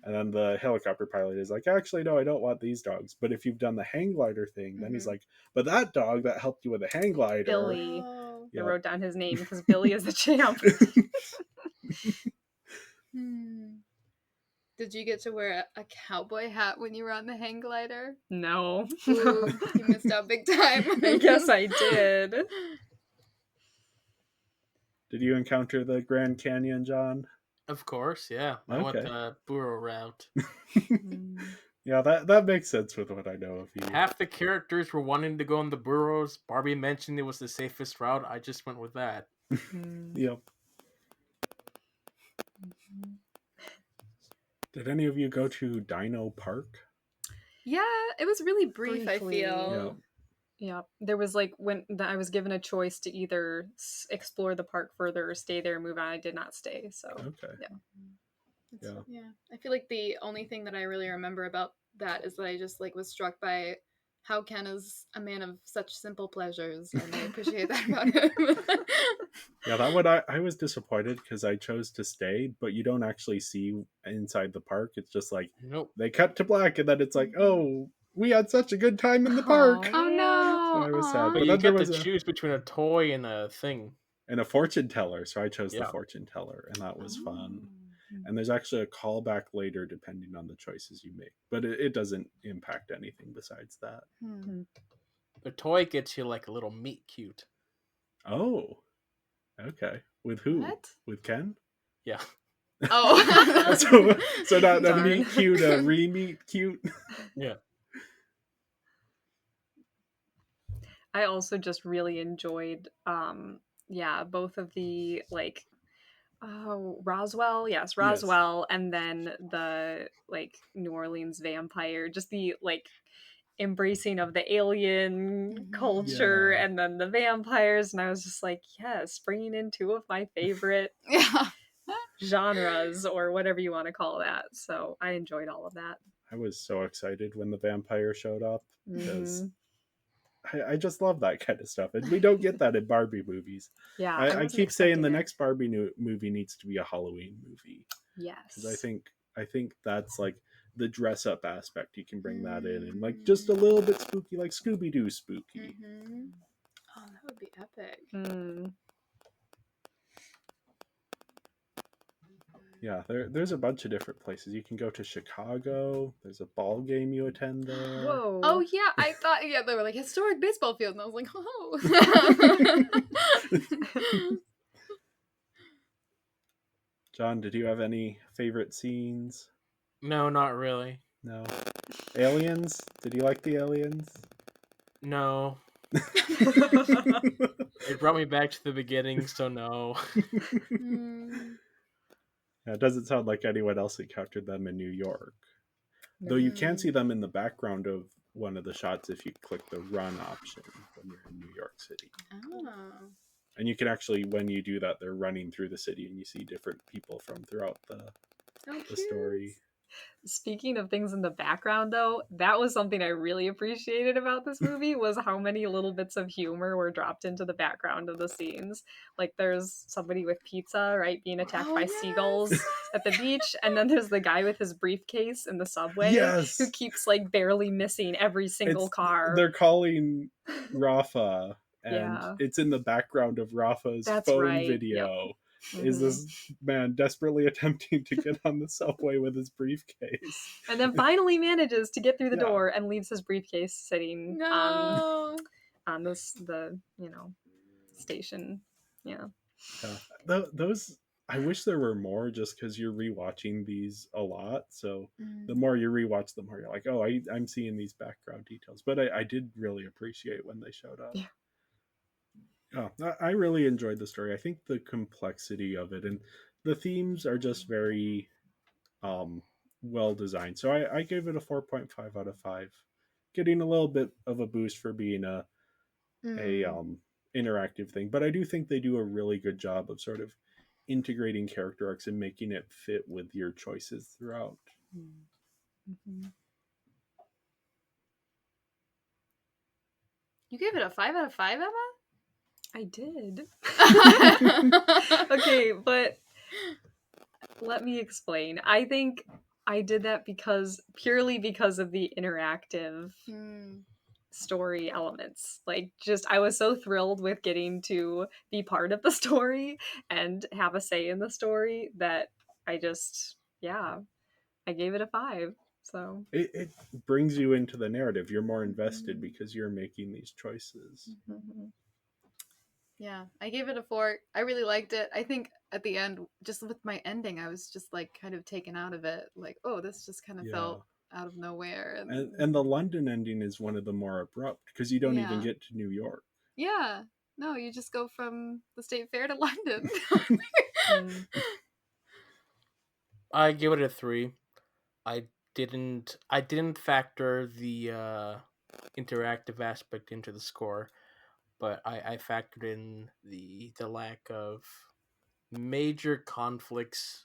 And then the helicopter pilot is like, actually, no, I don't want these dogs. But if you've done the hang glider thing, then he's like, but that dog that helped you with the hang glider. Billy. Oh. I wrote down his name because Billy is the champ. Did you get to wear a cowboy hat when you were on the hang glider? No. Ooh, you missed out big time. I guess I did. Did you encounter the Grand Canyon, John? Of course, yeah. I went Okay. the burrow route. Yeah, that makes sense with what I know of you. Half the characters were wanting to go in the burrows. Barbie mentioned it was the safest route. I just went with that. Yep. Did any of you go to Dino Park? Yeah, it was really brief, Briefly. I feel. Yeah. Yeah, there was like when I was given a choice to either explore the park further or stay there and move on. I did not stay, so Okay. Yeah. I feel like the only thing that I really remember about that is that I just like was struck by how Ken is a man of such simple pleasures, and I appreciate that about him. Yeah, that one I was disappointed because I chose to stay, but you don't actually see inside the park. It's just like Nope. they cut to black, and then it's like, oh, we had such a good time in the park. Oh no! So I was sad. But But you then there get was to choose between a toy and a thing. and a fortune teller, so I chose the Yeah. fortune teller, and that was fun. And there's actually a callback later depending on the choices you make, but it doesn't impact anything besides that. The toy gets you like a little meet cute. Oh, okay. With who? What? With Ken? Yeah. Oh. so not a Darn. meet cute, a re-meet cute. Yeah. I also just really enjoyed both of the like Roswell, and then the like New Orleans vampire, just the like embracing of the alien culture Yeah. and then the vampires, and I was just like, yes, bringing in two of my favorite genres or whatever you want to call that. So I enjoyed all of that. I was so excited when the vampire showed up because I just love that kind of stuff, and we don't get that in Barbie movies. Yeah, I wasn't keep saying the expecting it. next Barbie movie needs to be a Halloween movie. Yes, Because I think that's like the dress up aspect. You can bring that in and like just a little bit spooky, like Scooby Doo spooky. Oh, that would be epic. Yeah, there's a bunch of different places. You can go to Chicago. There's a ball game you attend there. Whoa. Oh yeah, I thought they were like historic baseball field, and I was like, oh. John, did you have any favorite scenes? No, not really. No. Aliens? Did you like the aliens? No. It brought me back to the beginning, so no. Yeah, it doesn't sound like anyone else encountered them in New York. Though you can see them in the background of one of the shots if you click the run option when you're in New York City. Oh. And you can actually, when you do that, they're running through the city and you see different people from throughout the story. Speaking of things in the background, though, that was something I really appreciated about this movie was how many little bits of humor were dropped into the background of the scenes. Like there's somebody with pizza, right, being attacked by seagulls at the beach, and then there's the guy with his briefcase in the subway who keeps like barely missing every single car. They're calling Rafa, and it's in the background of Rafa's phone video. is this man desperately attempting to get on the subway with his briefcase. And then finally manages to get through the Yeah. door and leaves his briefcase sitting No. on the station. Yeah. Those, I wish there were more, just because you're rewatching these a lot. So the more you rewatch, the more you're like, oh, I'm seeing these background details. But I did really appreciate when they showed up. Yeah. Oh, I really enjoyed the story. I think the complexity of it and the themes are just very well designed. So I gave it a 4.5 out of 5, getting a little bit of a boost for being a interactive thing. But I do think they do a really good job of sort of integrating character arcs and making it fit with your choices throughout. Mm-hmm. You gave it a 5 out of 5, Emma? I did. Okay, but let me explain. I think I did that purely because of the interactive story elements. Like, just I was so thrilled with getting to be part of the story and have a say in the story that I gave it a 5. So it brings you into the narrative. You're more invested because you're making these choices. Yeah, I gave it a 4. I really liked it. I think at the end, just with my ending, I was just like kind of taken out of it. Like, oh, this just kind of felt out of nowhere. And the London ending is one of the more abrupt, because you don't even Yeah. get to New York. Yeah. No, you just go from the State Fair to London. I give it a 3. I didn't factor the interactive aspect into the score, but I factored in the lack of major conflicts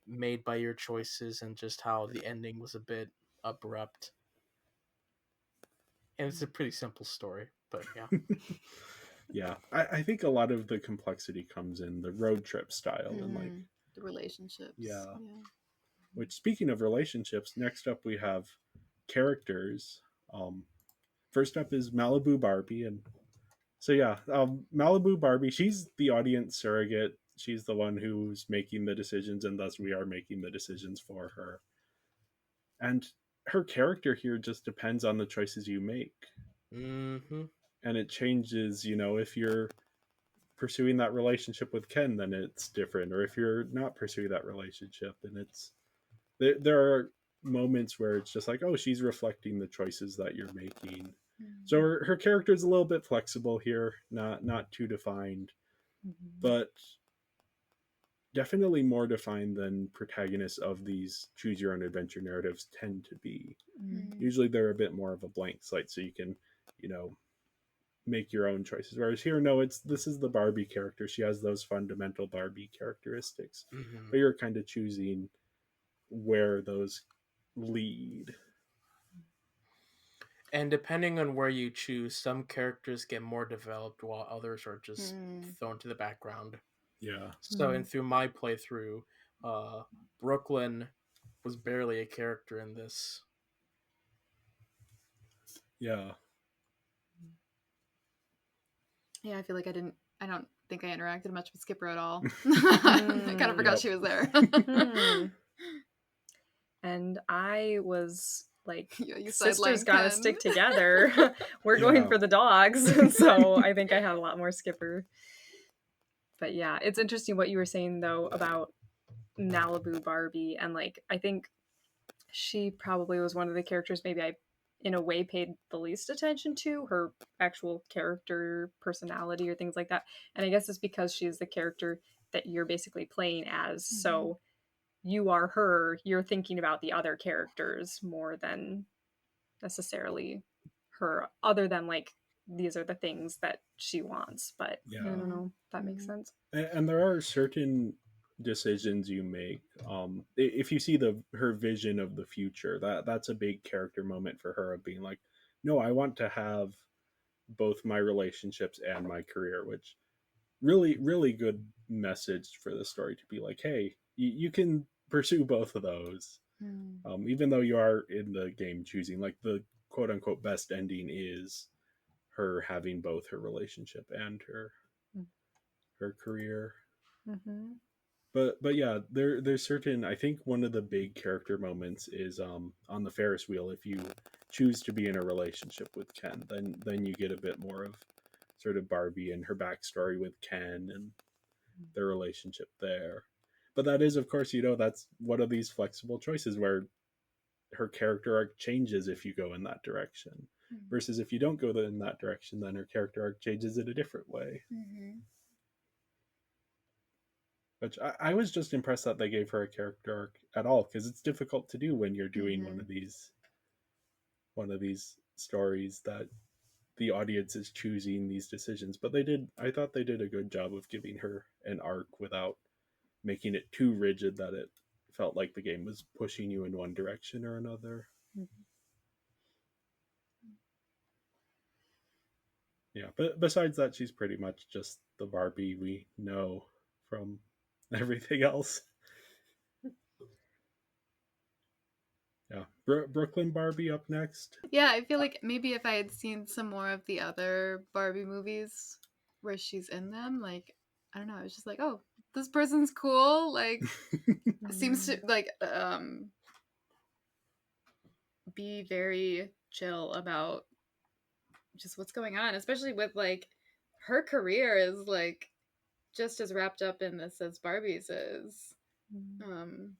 made by your choices and just how the ending was a bit abrupt. And it's a pretty simple story, but yeah. Yeah, I think a lot of the complexity comes in the road trip style and like the relationships. Yeah. Which, speaking of relationships, next up we have characters. First up is Malibu Barbie, and so Malibu Barbie. She's the audience surrogate. She's the one who's making the decisions, and thus we are making the decisions for her. And her character here just depends on the choices you make. Mm-hmm. And it changes. If you're pursuing that relationship with Ken, then it's different. Or if you're not pursuing that relationship, then it's there are moments where it's just like, oh, she's reflecting the choices that you're making. So her character is a little bit flexible here, not too defined, but definitely more defined than protagonists of these choose your own adventure narratives tend to be. Usually they're a bit more of a blank slate, so you can make your own choices, whereas here, no, this is the Barbie character. She has those fundamental Barbie characteristics, but you're kind of choosing where those lead. And depending on where you choose, some characters get more developed while others are just thrown to the background. Yeah. So, and through my playthrough, Brooklyn was barely a character in this. Yeah. Yeah, I feel like I don't think I interacted much with Skipper at all. I kind of forgot she was there. And I was like, you sisters sidelined gotta Ken. stick together. We're going for the dogs. And so I think I had a lot more Skipper. But yeah, it's interesting what you were saying, though, about Malibu Barbie. And like, I think she probably was one of the characters maybe I, in a way, paid the least attention to, her actual character personality or things like that. And I guess it's because she's the character that you're basically playing as. So you are her, you're thinking about the other characters more than necessarily her, other than like, these are the things that she wants. But I don't know if that makes sense. And there are certain decisions you make. If you see her vision of the future, that's a big character moment for her, of being like, no, I want to have both my relationships and my career, which really, really good message for the story, to be like, hey, you can pursue both of those. Even though you are in the game choosing, like, the quote unquote best ending is her having both her relationship and her career. Mm-hmm. But yeah, there's certain. I think one of the big character moments is on the Ferris wheel. If you choose to be in a relationship with Ken, then you get a bit more of sort of Barbie and her backstory with Ken and their relationship there. But that is, of course, that's one of these flexible choices where her character arc changes if you go in that direction. Versus if you don't go in that direction, then her character arc changes in a different way. Mm-hmm. Which I was just impressed that they gave her a character arc at all, because it's difficult to do when you're doing Mm-hmm. one of these stories that the audience is choosing these decisions. But I thought they did a good job of giving her an arc without making it too rigid that it felt like the game was pushing you in one direction or another. Yeah, but besides that, she's pretty much just the Barbie we know from everything else. Yeah, Brooklyn Barbie up next. Yeah, I feel like maybe if I had seen some more of the other Barbie movies where she's in them, like I don't know, I was just like, oh, this person's cool. Like seems to like be very chill about just what's going on, especially with like her career is like just as wrapped up in this as Barbie's is. Um,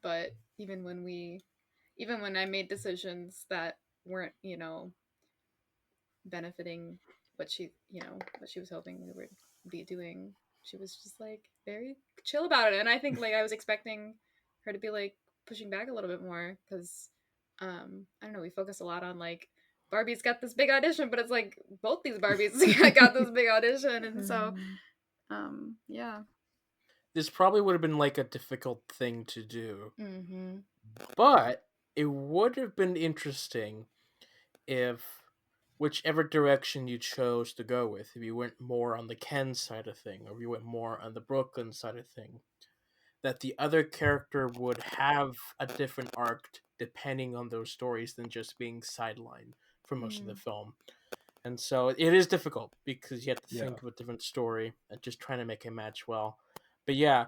but even when I made decisions that weren't, benefiting what she was hoping we would be doing, she was just like very chill about it. And I think like I was expecting her to be like pushing back a little bit more because I don't know, we focus a lot on like Barbie's got this big audition, but it's like both these Barbies got this big audition, and so yeah. This probably would have been like a difficult thing to do, Mm-hmm. but it would have been interesting if whichever direction you chose to go with, if you went more on the Ken side of thing, or if you went more on the Brooklyn side of thing, that the other character would have a different arc depending on those stories than just being sidelined for most of the film. And so it is difficult because you have to think of a different story and just trying to make it match well. But yeah,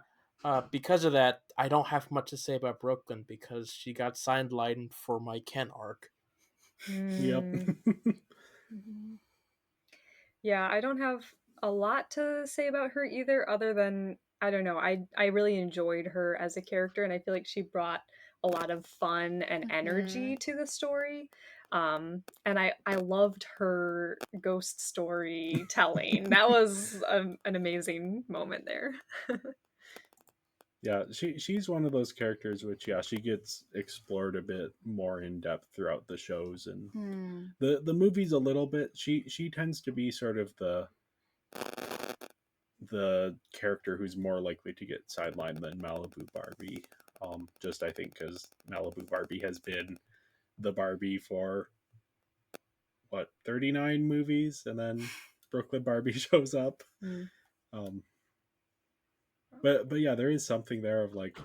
because of that, I don't have much to say about Brooklyn because she got sidelined for my Ken arc. Yep. Yeah, I don't have a lot to say about her either, other than I don't know. I really enjoyed her as a character, and I feel like she brought a lot of fun and energy to the story. And I loved her ghost story telling. That was an amazing moment there. Yeah, she's one of those characters which, yeah, she gets explored a bit more in depth throughout the shows and the movies a little bit. She tends to be sort of the character who's more likely to get sidelined than Malibu Barbie. Just I think because Malibu Barbie has been the Barbie for what 39 movies, and then Brooklyn Barbie shows up. Um, but yeah, there is something there of like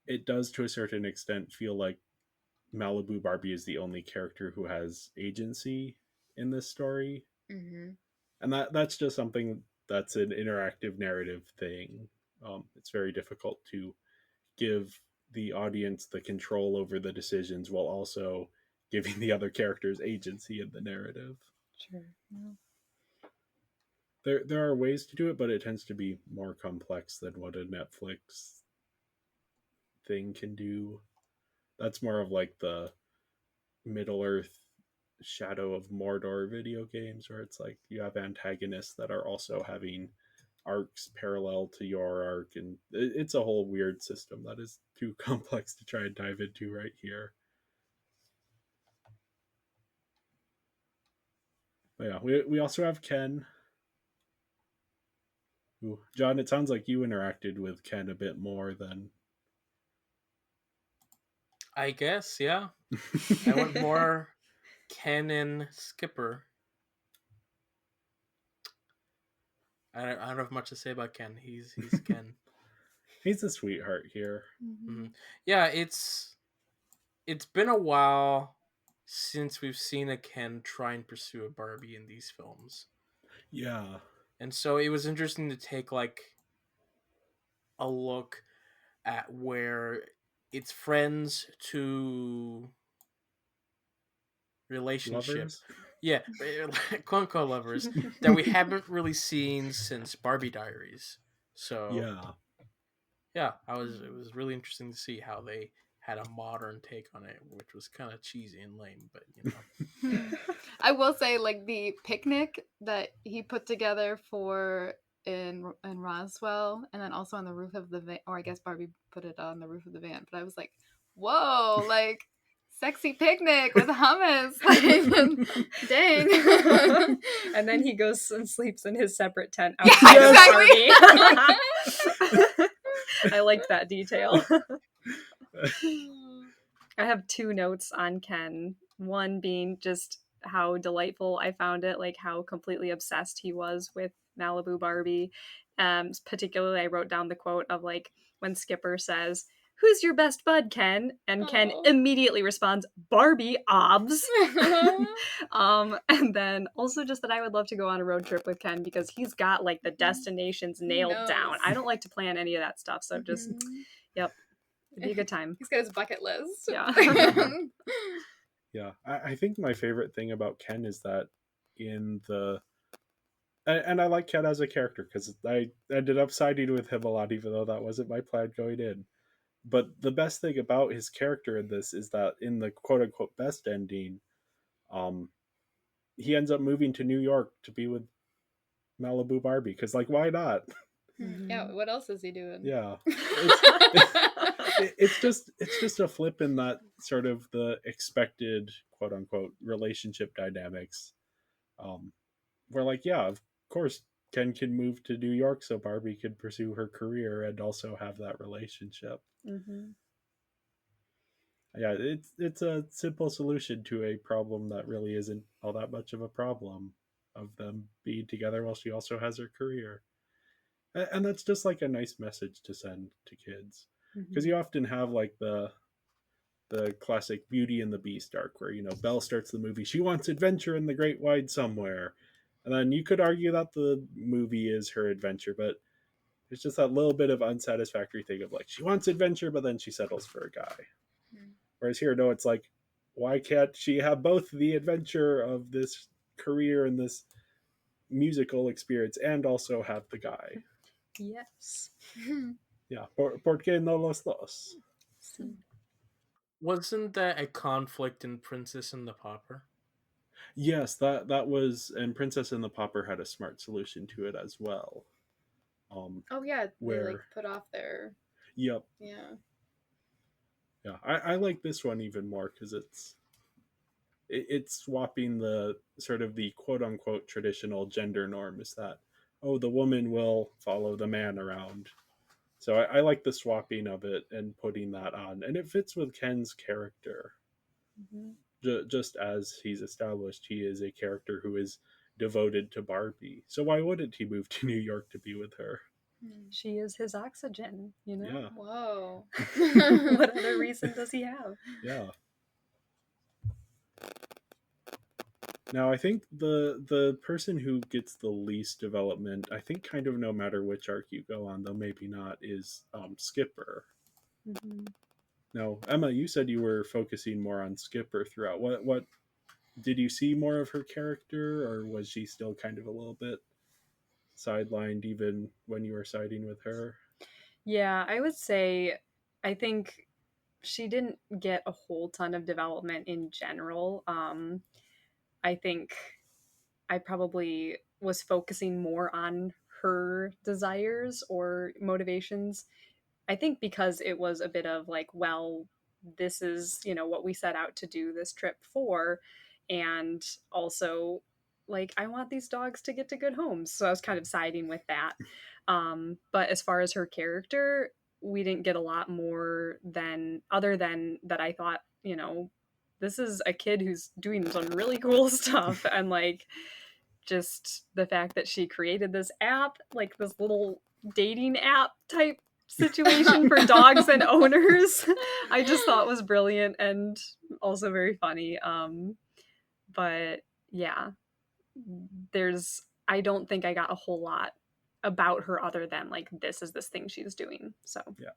it does to a certain extent feel like Malibu Barbie is the only character who has agency in this story, and that's just something that's an interactive narrative thing. It's very difficult to give the audience the control over the decisions while also giving the other characters agency in the narrative. Sure. Yeah. There are ways to do it, but it tends to be more complex than what a Netflix thing can do. That's more of like the Middle Earth Shadow of Mordor video games, where it's like you have antagonists that are also having arcs parallel to your arc, and it's a whole weird system that is too complex to try and dive into right here. But yeah, we also have Ken. Ooh, John, it sounds like you interacted with Ken a bit more than. I guess, yeah. I went more Ken and Skipper. I don't have much to say about Ken. He's Ken. He's a sweetheart here. Mm-hmm. Yeah, it's been a while since we've seen a Ken try and pursue a Barbie in these films. Yeah. And so it was interesting to take like a look at where it's friends to relationship. Lovers. Yeah, quote unquote lovers that we haven't really seen since Barbie Diaries. So Yeah. yeah, it was really interesting to see how they had a modern take on it, which was kind of cheesy and lame, but you know. I will say, like, the picnic that he put together for in Roswell, and then also on the roof of the van, or I guess Barbie put it on the roof of the van. But I was like, whoa, like sexy picnic with hummus, like dang. And then he goes and sleeps in his separate tent Yeah, outside of exactly. Barbie. I liked that detail. I have 2 notes on Ken. One being just how delightful I found it, like how completely obsessed he was with Malibu Barbie. Particularly, I wrote down the quote of like when Skipper says, "Who's your best bud, Ken?" And Ken immediately responds, "Barbie, obs." And then also just that I would love to go on a road trip with Ken because he's got like the destinations nailed down. I don't like to plan any of that stuff, so just yep. It'd be a good time. He's got his bucket list. Yeah. Yeah. I think my favorite thing about Ken is that in the and I like Ken as a character because I ended up siding with him a lot, even though that wasn't my plan going in. But the best thing about his character in this is that in the quote unquote best ending, he ends up moving to New York to be with Malibu Barbie because, like, why not? Yeah, what else is he doing? Yeah, it's just a flip in that sort of the expected quote unquote relationship dynamics, where like yeah, of course Ken can move to New York so Barbie could pursue her career and also have that relationship. Yeah, it's a simple solution to a problem that really isn't all that much of a problem of them being together while she also has her career. And that's just like a nice message to send to kids because you often have like the classic Beauty and the Beast arc where, you know, Belle starts the movie, she wants adventure in the great wide somewhere, and then you could argue that the movie is her adventure, but it's just that little bit of unsatisfactory thing of like she wants adventure but then she settles for a guy. Whereas here, no, it's like, why can't she have both the adventure of this career and this musical experience and also have the guy? Yes. Yeah, ¿por qué no los dos? Wasn't that a conflict in Princess and the Pauper? Yes, that was, and Princess and the Pauper had a smart solution to it as well. Oh yeah, where they like put off their. Yep. Yeah. Yeah, I like this one even more because it's swapping the sort of the quote unquote traditional gender norm is that, oh, the woman will follow the man around. So I like the swapping of it and putting that on, and it fits with Ken's character. Just as he's established, he is a character who is devoted to Barbie. So why wouldn't he move to New York to be with her? She is his oxygen, you know? Yeah. Whoa. What other reason does he have? Yeah. Now I think the person who gets the least development, I think kind of no matter which arc you go on, though maybe not, is Skipper. Now, Emma, you said you were focusing more on Skipper throughout. What did you see more of her character, or was she still kind of a little bit sidelined even when you were siding with her? Yeah, I would say I think she didn't get a whole ton of development in general. I think I probably was focusing more on her desires or motivations. I think because it was a bit of like, well, this is, you know, what we set out to do this trip for. And also, like, I want these dogs to get to good homes. So I was kind of siding with that. But as far as her character, we didn't get a lot more than other than that. I thought, you know, this is a kid who's doing some really cool stuff. And like, just the fact that she created this app, like this little dating app type situation for dogs and owners, I just thought was brilliant and also very funny. But yeah, there's I don't think I got a whole lot about her other than like this is this thing she's doing. So Yeah.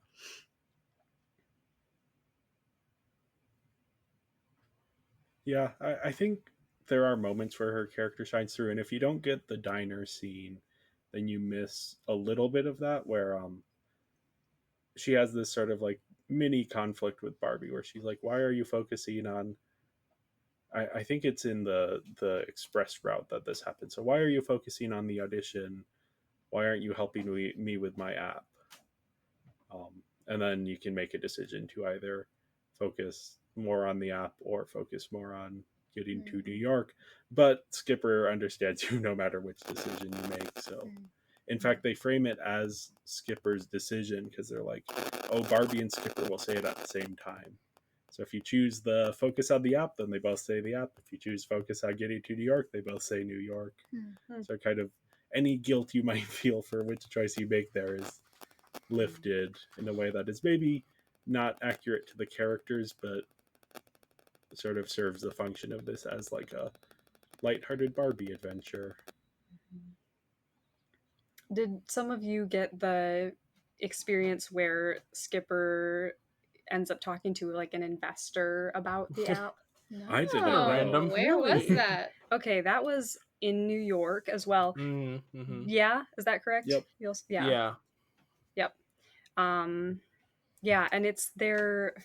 Yeah, I think there are moments where her character shines through, and if you don't get the diner scene, then you miss a little bit of that where she has this sort of like mini conflict with Barbie where she's like, why are you focusing on I think it's in the express route that this happened. So why are you focusing on the audition? Why aren't you helping me with my app? And then you can make a decision to either focus more on the app or focus more on getting to New York. But Skipper understands you no matter which decision you make. So, in fact, they frame it as Skipper's decision because they're like, oh, Barbie and Skipper will say it at the same time. So if you choose the focus on the app, then they both say the app. If you choose focus on getting to New York, they both say New York. So kind of any guilt you might feel for which choice you make there is lifted in a way that is maybe not accurate to the characters, but sort of serves the function of this as like a lighthearted Barbie adventure. did some of you get the experience where Skipper ends up talking to like an investor about the app? No. I didn't know. Random. Where was Really? that? Okay, that was in New York as well. Mm-hmm. Yeah, is that correct? Yep. Yeah. Yep. Yeah, and it's their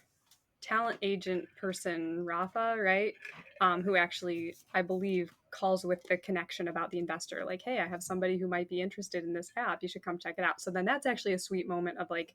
talent agent person, Rafa, right? Who actually, I believe, calls with the connection about the investor. Like, hey, I have somebody who might be interested in this app. You should come check it out. So then that's actually a sweet moment of like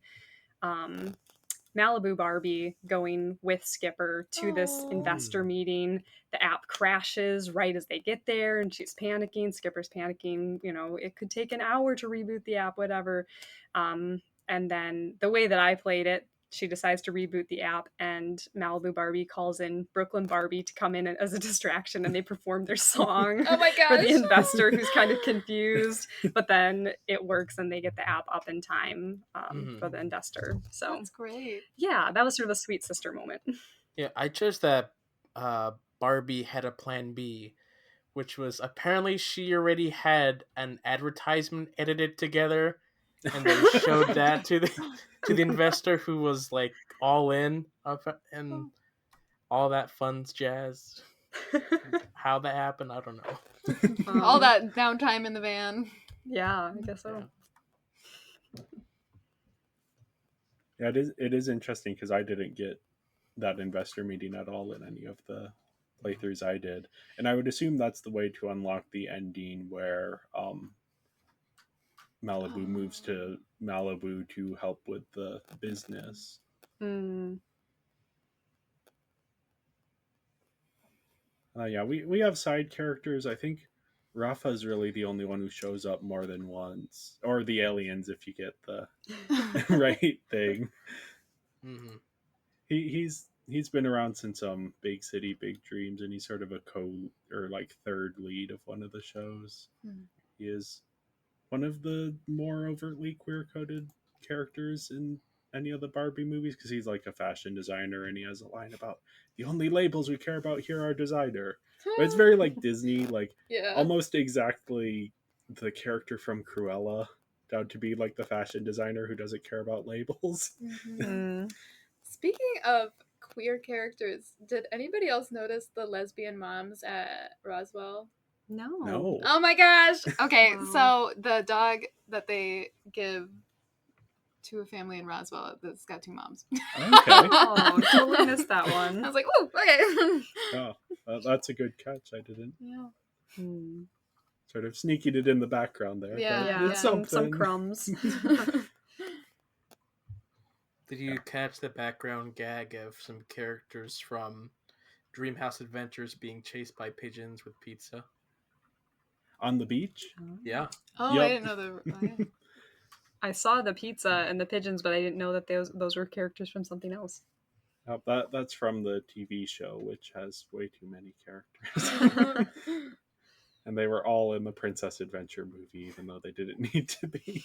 Malibu Barbie going with Skipper to this investor meeting. The app crashes right as they get there and she's panicking. Skipper's panicking. You know, it could take an hour to reboot the app, whatever. And then the way that I played it, she decides to reboot the app and Malibu Barbie calls in Brooklyn Barbie to come in as a distraction and they perform their song Oh my for the gosh. investor who's kind of confused, but then it works and they get the app up in time for the investor. So That's great. yeah, that was sort of a sweet sister moment. Yeah, I chose that Barbie had a plan B, which was apparently she already had an advertisement edited together, and they showed that to the investor who was like all in and all that fun jazz. How that happened, I don't know. All that downtime in the van. Yeah, I guess so. Yeah, it is interesting because I didn't get that investor meeting at all in any of the playthroughs I did, and I would assume that's the way to unlock the ending where Malibu moves to Malibu to help with the business. Yeah, we have side characters. I think Rafa is really the only one who shows up more than once, or the aliens if you get the right thing. Mm-hmm. He's been around since Big City Big Dreams, and he's sort of a or like third lead of one of the shows. He is one of the more overtly queer coded characters in any of the Barbie movies because he's like a fashion designer and he has a line about the only labels we care about here are designer. But it's very like Disney, like almost exactly the character from Cruella down to be like the fashion designer who doesn't care about labels. Speaking of queer characters, did anybody else notice the lesbian moms at Roswell? No. Oh my gosh. Okay, so the dog that they give to a family in Roswell that's got two moms. Okay. Oh, totally missed that one. I was like, oh, okay. Oh, that's a good catch. I didn't. Yeah. Sort of sneaking it in the background there. Yeah, It's some crumbs. Did you catch the background gag of some characters from Dreamhouse Adventures being chased by pigeons with pizza? On the beach? Yeah. Oh, Yep. I didn't know the. I saw the pizza and the pigeons, but I didn't know that those were characters from something else. That's from the TV show, which has way too many characters. And they were all in the Princess Adventure movie, even though they didn't need to be.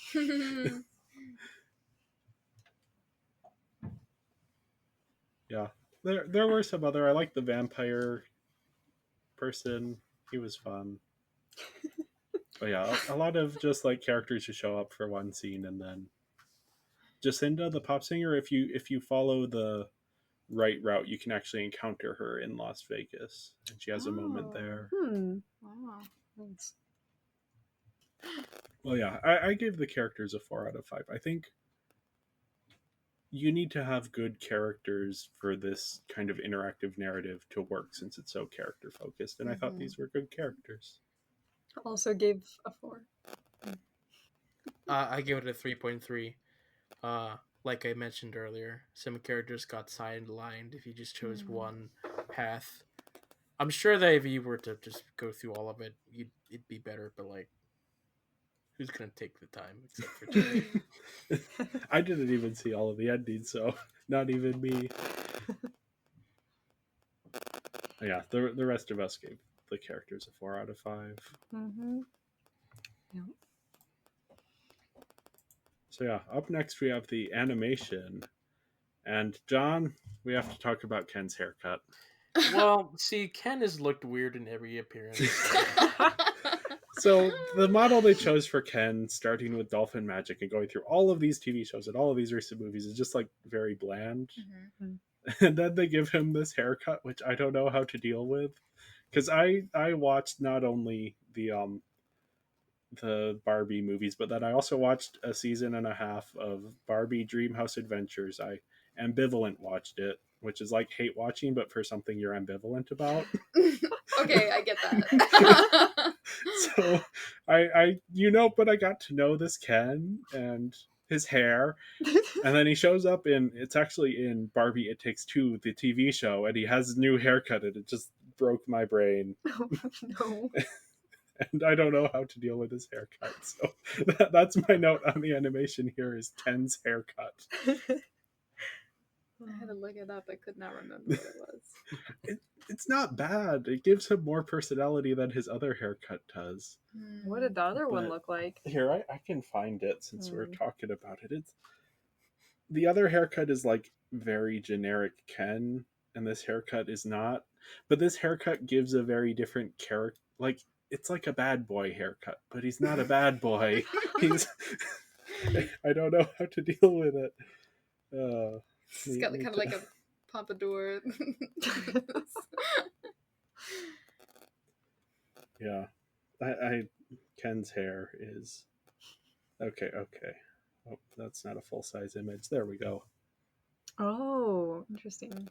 Yeah. There were some other... I like the vampire person. He was fun. But yeah, a lot of just like characters who show up for one scene and then Jacinda, the pop singer. If you follow the right route, you can actually encounter her in Las Vegas, and she has a moment Oh. there. Wow. Thanks. Well, yeah, I gave the characters a 4 out of 5. I think you need to have good characters for this kind of interactive narrative to work since it's so character focused, and I thought these were good characters. Also gave a 4. I give it a 3.3. Like I mentioned earlier, some characters got sidelined if you just chose one path. I'm sure that if you were to just go through all of it, it'd be better. But like, who's gonna take the time except for Jay? I didn't even see all of the endings, so not even me. Yeah, the rest of us gave the characters a 4 out of 5. Mm-hmm. Yeah. So yeah, up next we have the animation, and John, we have to talk about Ken's haircut. Well, see, Ken has looked weird in every appearance. So the model they chose for Ken, starting with Dolphin Magic and going through all of these TV shows and all of these recent movies, is just like very bland. And then they give him this haircut, which I don't know how to deal with, because I watched not only the Barbie movies, but then I also watched a season and a half of Barbie Dreamhouse Adventures. I ambivalent watched it, which is like hate watching, but for something you're ambivalent about. Okay, I get that. So but I got to know this Ken and his hair, and then he shows up it's actually in Barbie It Takes Two, the TV show, and he has a new haircut, and it just broke my brain. No. And I don't know how to deal with his haircut. So that's my note on the animation here is Ken's haircut. I had to look it up. I could not remember what it was. It's not bad. It gives him more personality than his other haircut does. What did the other one But- look like? Here, I can find it since we're talking about it. The other haircut is like very generic Ken, and this haircut is not. But this haircut gives a very different character. Like, it's like a bad boy haircut, but he's not a bad boy. He's. I don't know how to deal with it. It's got kind of like a pompadour. Yeah, Ken's hair is okay. Oh, that's not a full size image. There we go. Oh, interesting.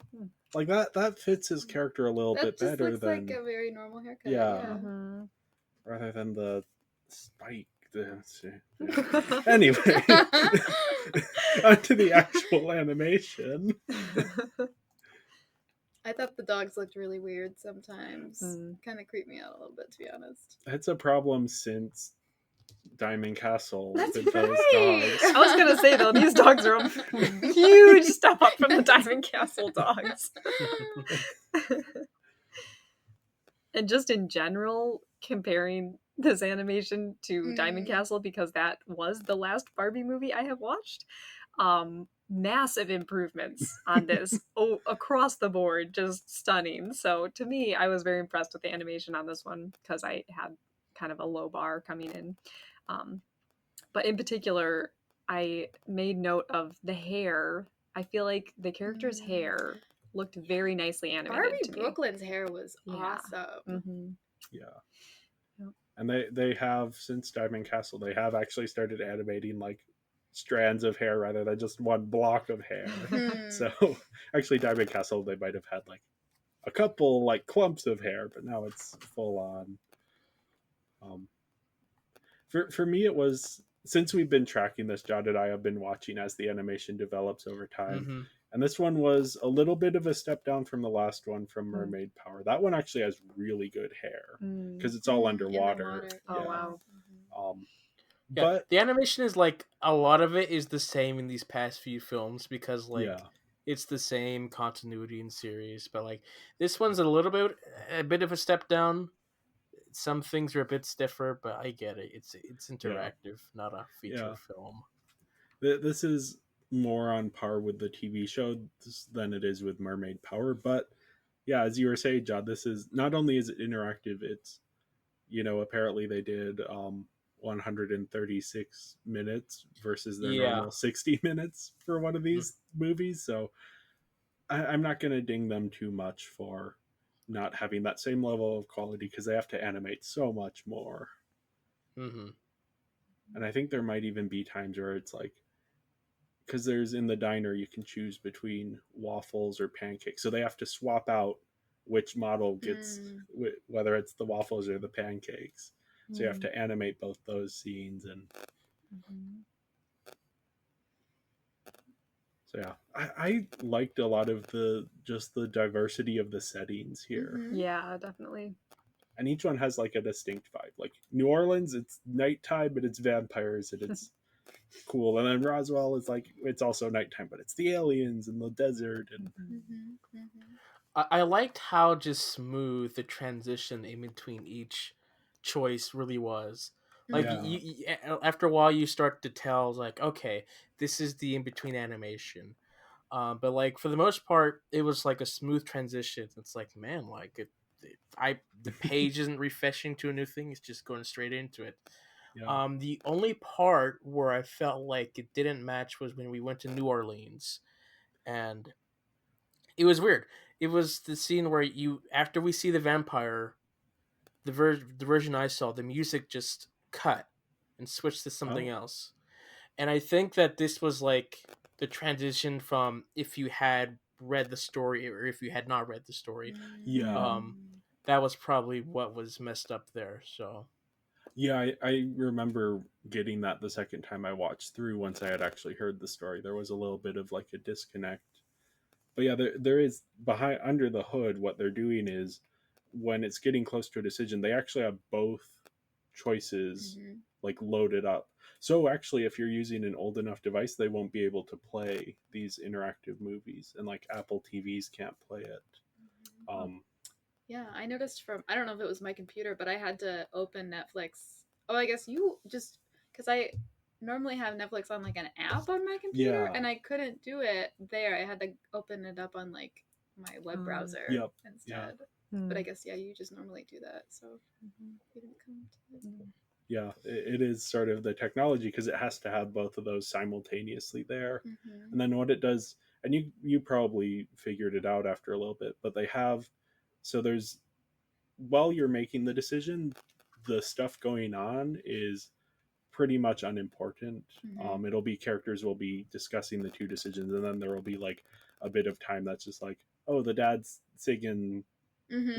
Like that fits his character a little bit That just better looks than like a very normal haircut. Yeah. Mhm. rather than the spike. Anyway, onto the actual animation. I thought the dogs looked really weird sometimes. Mm. Kind of creeped me out a little bit, to be honest. It's a problem since Diamond Castle That's with those right. dogs. I was gonna say though, these dogs are a huge step up from the Diamond Castle dogs. And just in general, comparing this animation to Diamond Castle, because that was the last Barbie movie I have watched, massive improvements on this across the board, just stunning. So to me, I was very impressed with the animation on this one because I had kind of a low bar coming in. But in particular, I made note of the hair. I feel like the character's hair looked very nicely animated Barbie to me. Brooklyn's hair was Yeah. awesome. Mm-hmm. Yeah. Yep. And they have, since Diamond Castle, they have actually started animating like strands of hair rather than just one block of hair. So actually Diamond Castle, they might have had like a couple like clumps of hair, but now it's full on. For me, it was, since we've been tracking this, John and I have been watching as the animation develops over time. Mm-hmm. And this one was a little bit of a step down from the last one from Mermaid Power. That one actually has really good hair because it's all underwater. Oh, Yeah. wow. Yeah, But the animation is like a lot of it is the same in these past few films because like it's the same continuity in series, but like this one's a bit of a step down. Some things are a bit stiffer, but I get it. It's interactive, not a feature film. This is more on par with the TV show than it is with Mermaid Power. But yeah, as you were saying, John, this is not only is it interactive, it's apparently they did 136 minutes versus their Yeah. normal 60 minutes for one of these movies. So I'm not going to ding them too much for not having that same level of quality because they have to animate so much more. Mm-hmm. And I think there might even be times where it's like, because there's in the diner, you can choose between waffles or pancakes. So they have to swap out which model gets, whether it's the waffles or the pancakes. So you have to animate both those scenes. And so, yeah, I liked a lot of just the diversity of the settings here. Yeah, definitely. And each one has like a distinct vibe. Like New Orleans, it's nighttime, but it's vampires and it's cool. And then Roswell is like, it's also nighttime, but it's the aliens and the desert. And I liked how just smooth the transition in between each choice really was. Like after a while, you start to tell like, okay, this is the in between animation. But like for the most part, it was like a smooth transition. It's like, man, like the page isn't refreshing to a new thing; it's just going straight into it. Yeah. The only part where I felt like it didn't match was when we went to New Orleans, and it was weird. It was the scene where after we see the vampire, the version I saw, the music just cut and switched to something else. And I think that this was like the transition from if you had read the story or if you had not read the story. Yeah. That was probably what was messed up there. So Yeah, I remember getting that the second time I watched through once I had actually heard the story. There was a little bit of like a disconnect. But yeah, there is behind under the hood what they're doing is when it's getting close to a decision, they actually have both choices like loaded up. So actually if you're using an old enough device, they won't be able to play these interactive movies and like Apple TVs can't play it. Yeah, I noticed I don't know if it was my computer, but I had to open Netflix. Oh, I guess you just, because I normally have Netflix on like an app on my computer, and I couldn't do it there. I had to open it up on like my web browser instead. But I guess, yeah, you just normally do that. So you didn't come to it. Yeah, it is sort of the technology because it has to have both of those simultaneously there. And then what it does, and you probably figured it out after a little bit, but they have, so there's, while you're making the decision, the stuff going on is pretty much unimportant. It'll be characters will be discussing the two decisions, and then there will be like a bit of time that's just like, oh, the dad's singing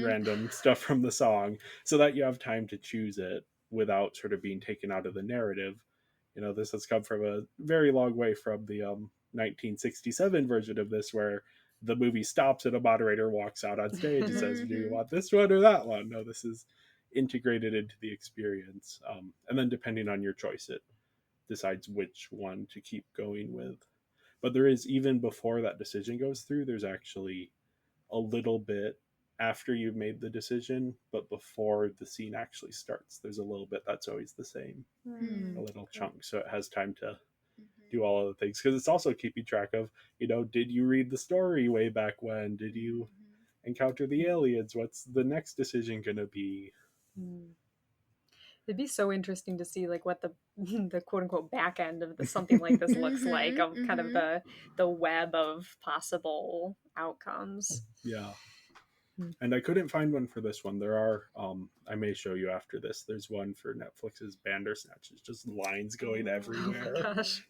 random stuff from the song, so that you have time to choose it without sort of being taken out of the narrative. This has come from a very long way from the 1967 version of this, where the movie stops and a moderator walks out on stage and says, do you want this one or that one? No, this is integrated into the experience. And then depending on your choice, it decides which one to keep going with. But there is, even before that decision goes through, there's actually a little bit after you've made the decision, but before the scene actually starts, there's a little bit that's always the same, a little chunk, so it has time to do all of the things, because it's also keeping track of, did you read the story way back when? Did you encounter the aliens? What's the next decision gonna be? It'd be so interesting to see like what the the quote unquote back end of something like this looks like, of kind of the web of possible outcomes. Yeah. And I couldn't find one for this one. There are, I may show you after this. There's one for Netflix's Bandersnatch. It's just lines going everywhere. Oh my gosh.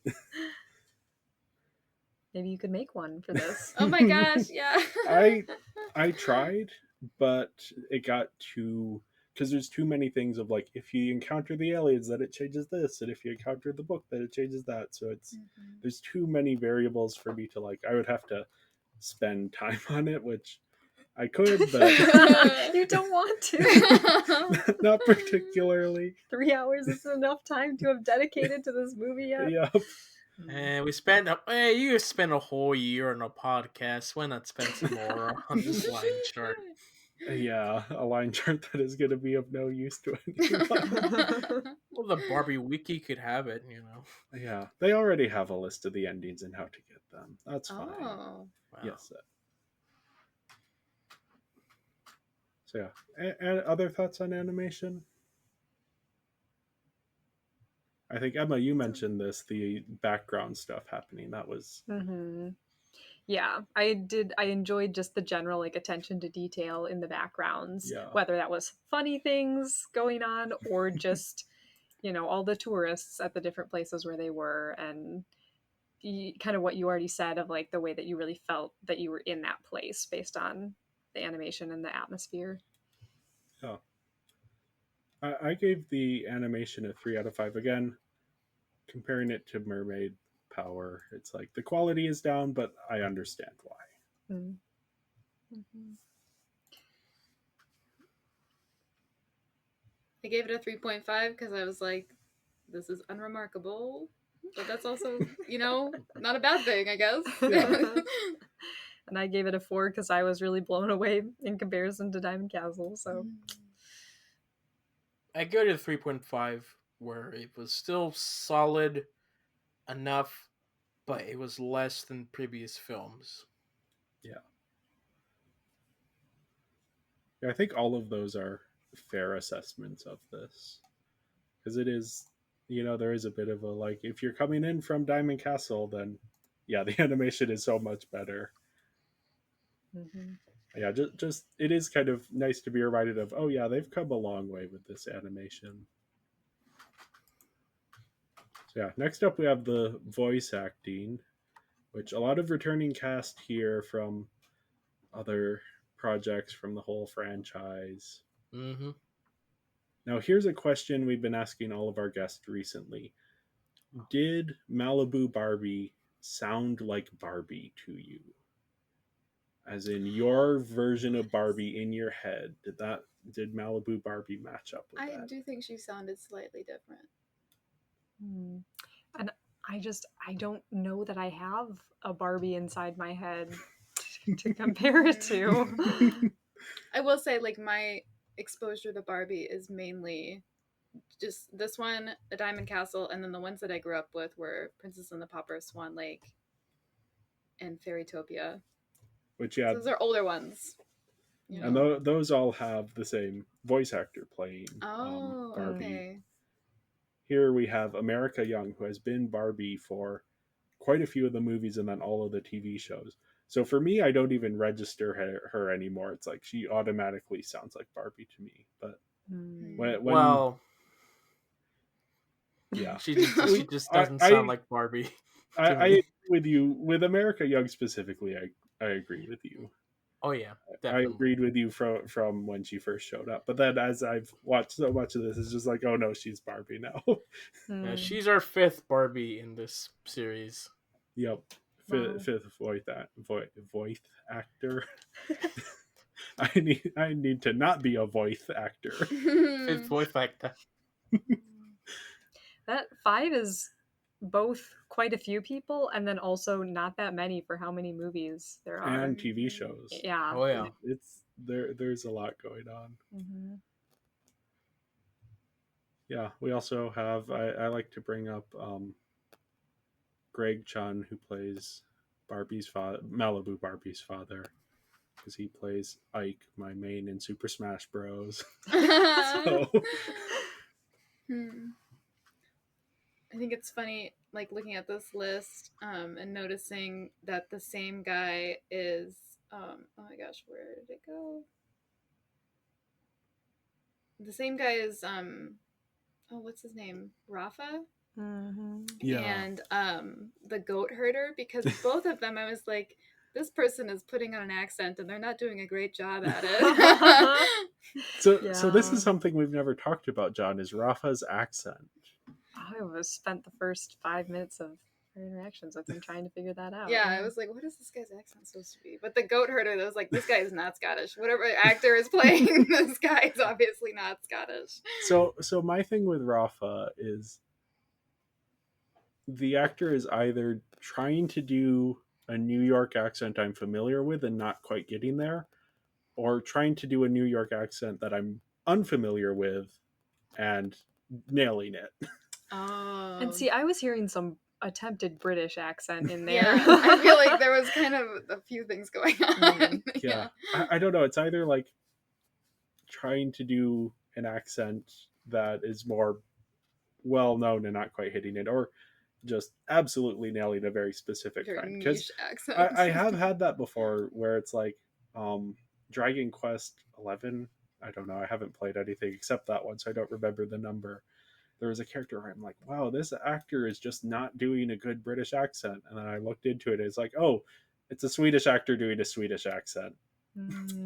Maybe you could make one for this. Oh my gosh, yeah. I tried, but it got too, because there's too many things of like, if you encounter the aliens, then it changes this, and if you encounter the book, then it changes that. So it's there's too many variables for me to like. I would have to spend time on it, which I could, but you don't want to. Not particularly. 3 hours is enough time to have dedicated to this movie yet. Yep. And you spent a whole year on a podcast. Why not spend some more on this line chart? Yeah, a line chart that is going to be of no use to anyone. Well, the Barbie Wiki could have it, Yeah, they already have a list of the endings and how to get them. That's fine. Oh. Wow. Yes. So yeah, and other thoughts on animation? I think Emma, you mentioned this, the background stuff happening. That was Mm-hmm. Yeah, I enjoyed just the general like attention to detail in the backgrounds, yeah. whether that was funny things going on or just, all the tourists at the different places where they were, and kind of what you already said of like the way that you really felt that you were in that place based on the animation and the atmosphere. Yeah. I gave the animation a 3 out of 5. Again, comparing it to Mermaid Power, it's like the quality is down, but I understand why. Mm-hmm. I gave it a 3.5 because I was like, this is unremarkable. But that's also, not a bad thing, I guess. Yeah. And I gave it a 4 because I was really blown away in comparison to Diamond Castle. So I go to 3.5, where it was still solid enough, but it was less than previous films. Yeah. I think all of those are fair assessments of this. Because it is, there is a bit of a like, if you're coming in from Diamond Castle, then yeah, the animation is so much better. Mm-hmm. Yeah, just it is kind of nice to be reminded of, oh yeah, they've come a long way with this animation. So yeah, next up we have the voice acting, which a lot of returning cast here from other projects from the whole franchise. Mm-hmm. Now here's a question we've been asking all of our guests recently. Did Malibu Barbie sound like Barbie to you? As in your version of Barbie in your head, did Malibu Barbie match up with I that? do think she sounded slightly different. And I don't know that I have a Barbie inside my head to compare it to. I will say, like, my exposure to Barbie is mainly just this one, The Diamond Castle, and then the ones that I grew up with were Princess and the Pauper, Swan Lake, and Fairytopia. Which yeah, So those are older ones. and those all have the same voice actor playing Barbie. Okay. Here we have America Young, who has been Barbie for quite a few of the movies and then all of the TV shows. So for me, I don't even register her anymore. It's like she automatically sounds like Barbie to me. But when Well, yeah, she just doesn't I sound like Barbie to I me. agree with you with America Young specifically. I agree with you. Oh yeah, I definitely. agreed with you from when she first showed up. But then as I've watched so much of this, it's just like, oh no, she's Barbie now. She's our 5th Barbie in this series. Yep. Wow. Fifth voice actor. I need to not be a voice actor. 5th voice actor. That 5 is both quite a few people and then also not that many for how many movies there are. And TV shows. Yeah. Oh yeah. It's there's a lot going on. Mm-hmm. Yeah, we also have I like to bring up Greg Chun, who plays Barbie's father, Malibu Barbie's father, because he plays Ike, my main in Super Smash Bros. So I think it's funny, like, looking at this list and noticing that the same guy is, oh my gosh, where did it go? The same guy is, what's his name? Rafa? Mm-hmm. yeah, And the goat herder, because both of them, I was like, this person is putting on an accent and they're not doing a great job at it. so this is something we've never talked about, John, is Rafa's accent. I was spent the first 5 minutes of our interactions with him trying to figure that out. Yeah, I was like, what is this guy's accent supposed to be? But the goat herder, that was like, this guy is not Scottish. Whatever actor is playing this guy is obviously not Scottish. So my thing with Rafa is the actor is either trying to do a New York accent I'm familiar with and not quite getting there, or trying to do a New York accent that I'm unfamiliar with and nailing it. Oh. And see, I was hearing some attempted British accent in there. Yeah, I feel like there was kind of a few things going on. Yeah. I don't know. It's either like trying to do an accent that is more well known and not quite hitting it, or just absolutely nailing a very specific Very trend. Because niche accent. I have had that before where it's like Dragon Quest 11. I don't know. I haven't played anything except that one, so I don't remember the number. There was a character where I'm like, wow, this actor is just not doing a good British accent. And then I looked into it. It's like, oh, it's a Swedish actor doing a Swedish accent.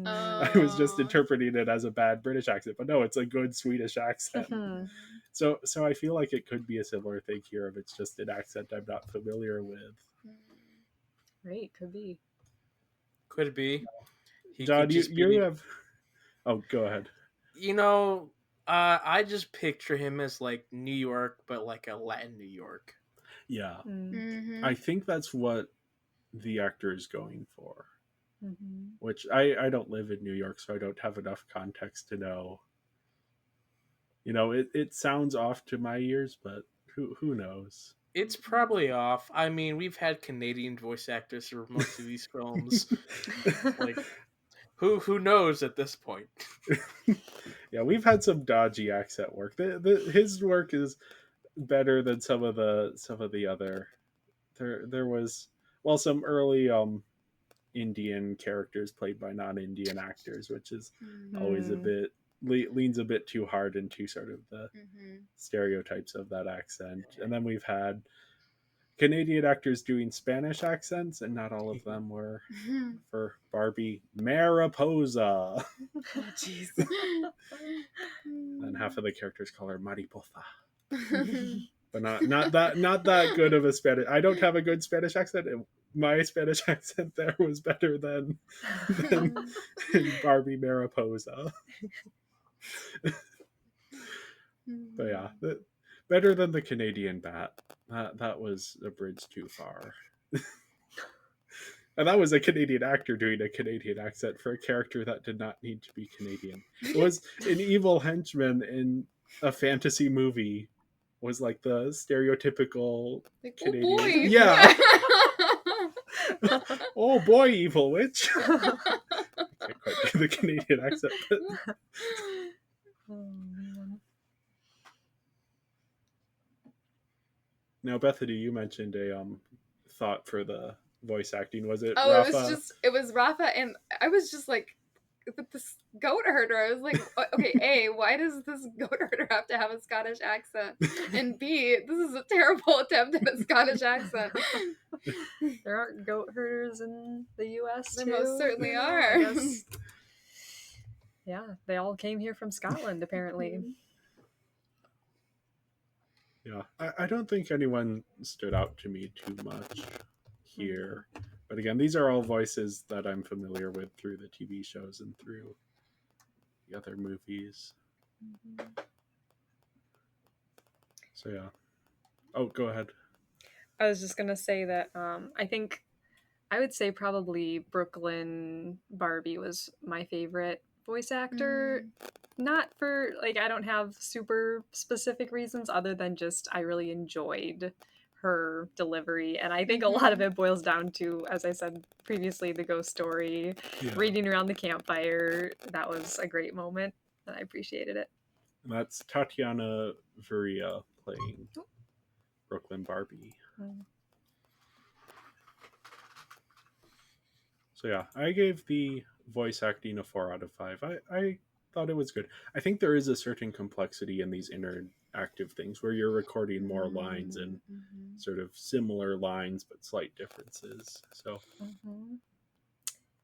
I was just Oh. interpreting it as a bad British accent, but no, it's a good Swedish accent. So I feel like it could be a similar thing here if it's just an accent I'm not familiar with. Right, could be. Could be. He John, could just you be. have. Oh, go ahead. You know, I just picture him as like New York, but like a Latin New York. Yeah, Mm-hmm. I think that's what the actor is going for. Mm-hmm. Which I don't live in New York, so I don't have enough context to know. You know, it sounds off to my ears, but who knows? It's probably off. I mean, we've had Canadian voice actors for most of these films. Like, who knows at this point? Yeah, we've had some dodgy accent work. His work is better than some of the other. There was some early Indian characters played by non-Indian actors, which is always a bit leans a bit too hard into sort of the stereotypes of that accent. And then we've had Canadian actors doing Spanish accents, and not all of them were. For Barbie, Mariposa. Oh, jeez. And half of the characters call her Mariposa. But not that good of a Spanish. I don't have a good Spanish accent. My Spanish accent there was better than Barbie Mariposa. But yeah, better than the Canadian bat. That was a bridge too far. And that was a Canadian actor doing a Canadian accent for a character that did not need to be Canadian. It was an evil henchman in a fantasy movie. Was like the stereotypical like, Canadian. Oh boy. Yeah. Oh boy, evil witch. I can't quite do the Canadian accent. But... Oh, man. Now, Bethany, you mentioned a thought for the voice acting. Was it Oh, Rafa? it was Rafa, and I was just like, with this goat herder, I was like, okay, A, why does this goat herder have to have a Scottish accent? And B, this is a terrible attempt at a Scottish accent. There aren't goat herders in the U.S. There too? most certainly I are. guess. Yeah, they all came here from Scotland, apparently. Yeah, I don't think anyone stood out to me too much here. But again, these are all voices that I'm familiar with through the TV shows and through the other movies. So yeah. Oh, go ahead. I was just gonna say that I think I would say probably Brooklyn Barbie was my favorite voice actor. Not for like I don't have super specific reasons other than just I really enjoyed her delivery, and I think a lot of it boils down to, as I said previously, the ghost story, reading around the campfire. That was a great moment, and I appreciated it. And that's Tatiana Varia playing Brooklyn Barbie. So yeah, I gave the voice acting a 4 out of 5. I thought it was good. I think there is a certain complexity in these interactive things where you're recording more lines and sort of similar lines but slight differences. So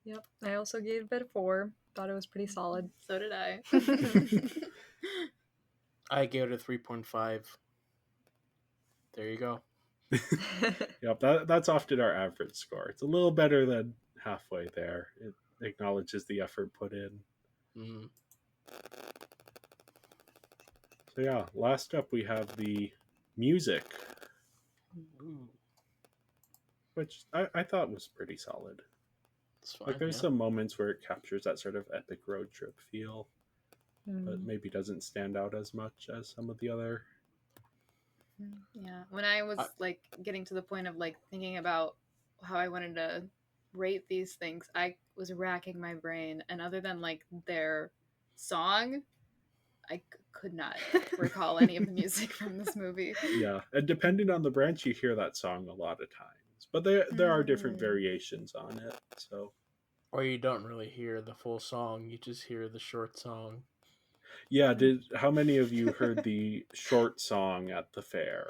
Yep, I also gave it a 4. Thought it was pretty solid. So did I. I gave it a 3.5. There you go. Yep, that's often our average score. It's a little better than halfway there. It acknowledges the effort put in. So yeah, last up we have the music, which I thought was pretty solid. Fine, like there's some moments where it captures that sort of epic road trip feel, but maybe doesn't stand out as much as some of the other. Yeah, when I was like getting to the point of like thinking about how I wanted to rate these things, I was racking my brain, and other than like their song, could not recall any of the music from this movie. Yeah, and depending on the branch, you hear that song a lot of times, but there are different variations on it. So, or you don't really hear the full song; you just hear the short song. yeah, how many of you heard the short song at the fair?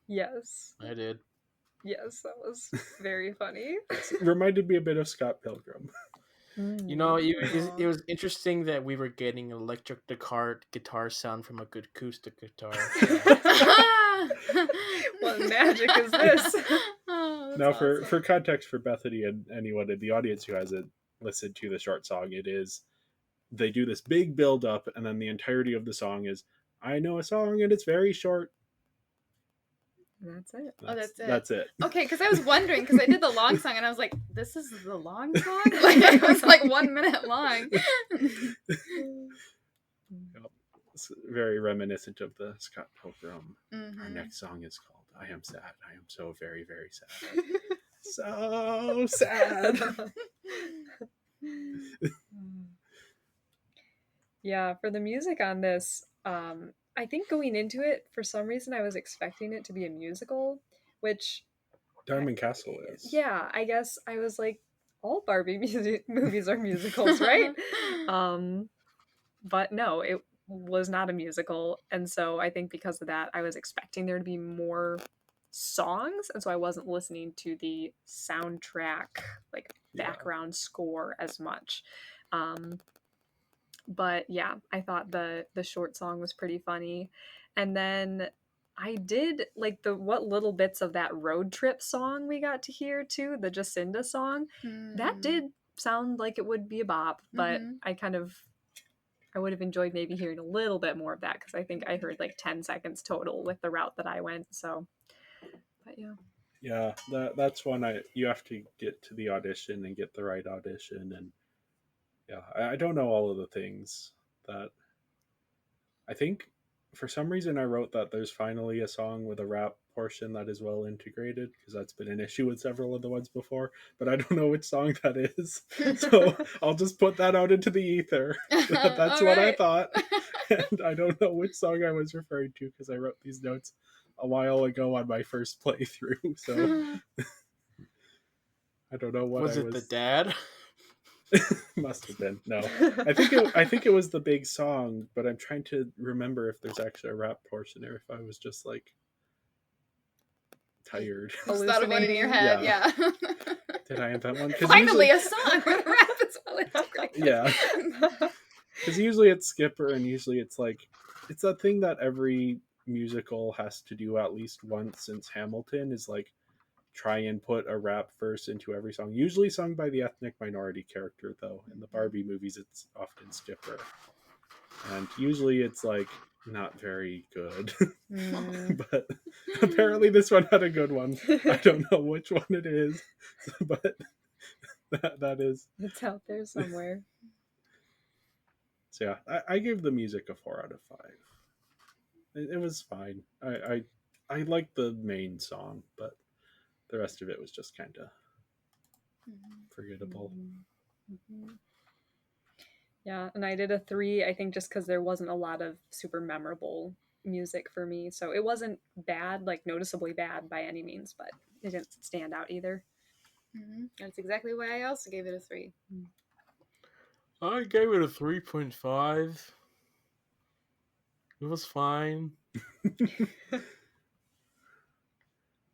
Yes. I did. Yes, that was very funny. It reminded me a bit of Scott Pilgrim. You know, it was interesting that we were getting an electric guitar sound from a good acoustic guitar. What magic is this? Now, for context for Bethany and anyone in the audience who hasn't listened to the short song, they do this big build up, and then the entirety of the song is, I know a song and it's very short. That's it. That's it. Okay, because I was wondering, because I did the long song and I was like, this is the long song? Like, it was like 1 minute long. It's very reminiscent of the Scott Pilgrim. Our next song is called I Am Sad. I am so very, very sad. So sad. Yeah, for the music on this, I think going into it, for some reason, I was expecting it to be a musical, which Diamond Castle is. Yeah, I guess I was like, all Barbie movies are musicals, right? But no, it was not a musical, and so I think because of that, I was expecting there to be more songs, and so I wasn't listening to the soundtrack, like background score as much. But yeah, I thought the short song was pretty funny, and then I did like what little bits of that road trip song we got to hear too, the Jacinda song. That did sound like it would be a bop, but I would have enjoyed maybe hearing a little bit more of that, because I think I heard like 10 seconds total with the route that I went. So, but yeah. Yeah, that's one you have to get to the audition and get the right audition, and yeah, I don't know all of the things that I think for some reason I wrote that there's finally a song with a rap portion that is well integrated, because that's been an issue with several of the ones before, but I don't know which song that is. So I'll just put that out into the ether. That's what I thought. And I don't know which song I was referring to, because I wrote these notes a while ago on my first playthrough. So I don't know what was it the dad? Must have been. No, I think it was the big song, but I'm trying to remember if there's actually a rap portion, or if I was just like tired. Just thought of one in your head. Yeah. Did I invent one? Finally, a song with rap as well. Yeah. Because usually it's Skipper, and usually it's like it's that thing that every musical has to do at least once since Hamilton, is like try and put a rap verse into every song, usually sung by the ethnic minority character, though in the Barbie movies it's often Skipper, and usually it's like not very good. But apparently this one had a good one. I don't know which one it is, but that is, it's out there somewhere. So yeah, I gave the music a 4 out of 5. It was fine. I like the main song, but the rest of it was just kind of forgettable. Yeah, and I did a 3, I think, just because there wasn't a lot of super memorable music for me. So it wasn't bad, like noticeably bad by any means, but it didn't stand out either. That's exactly why I also gave it a 3. I gave it a 3.5. It was fine.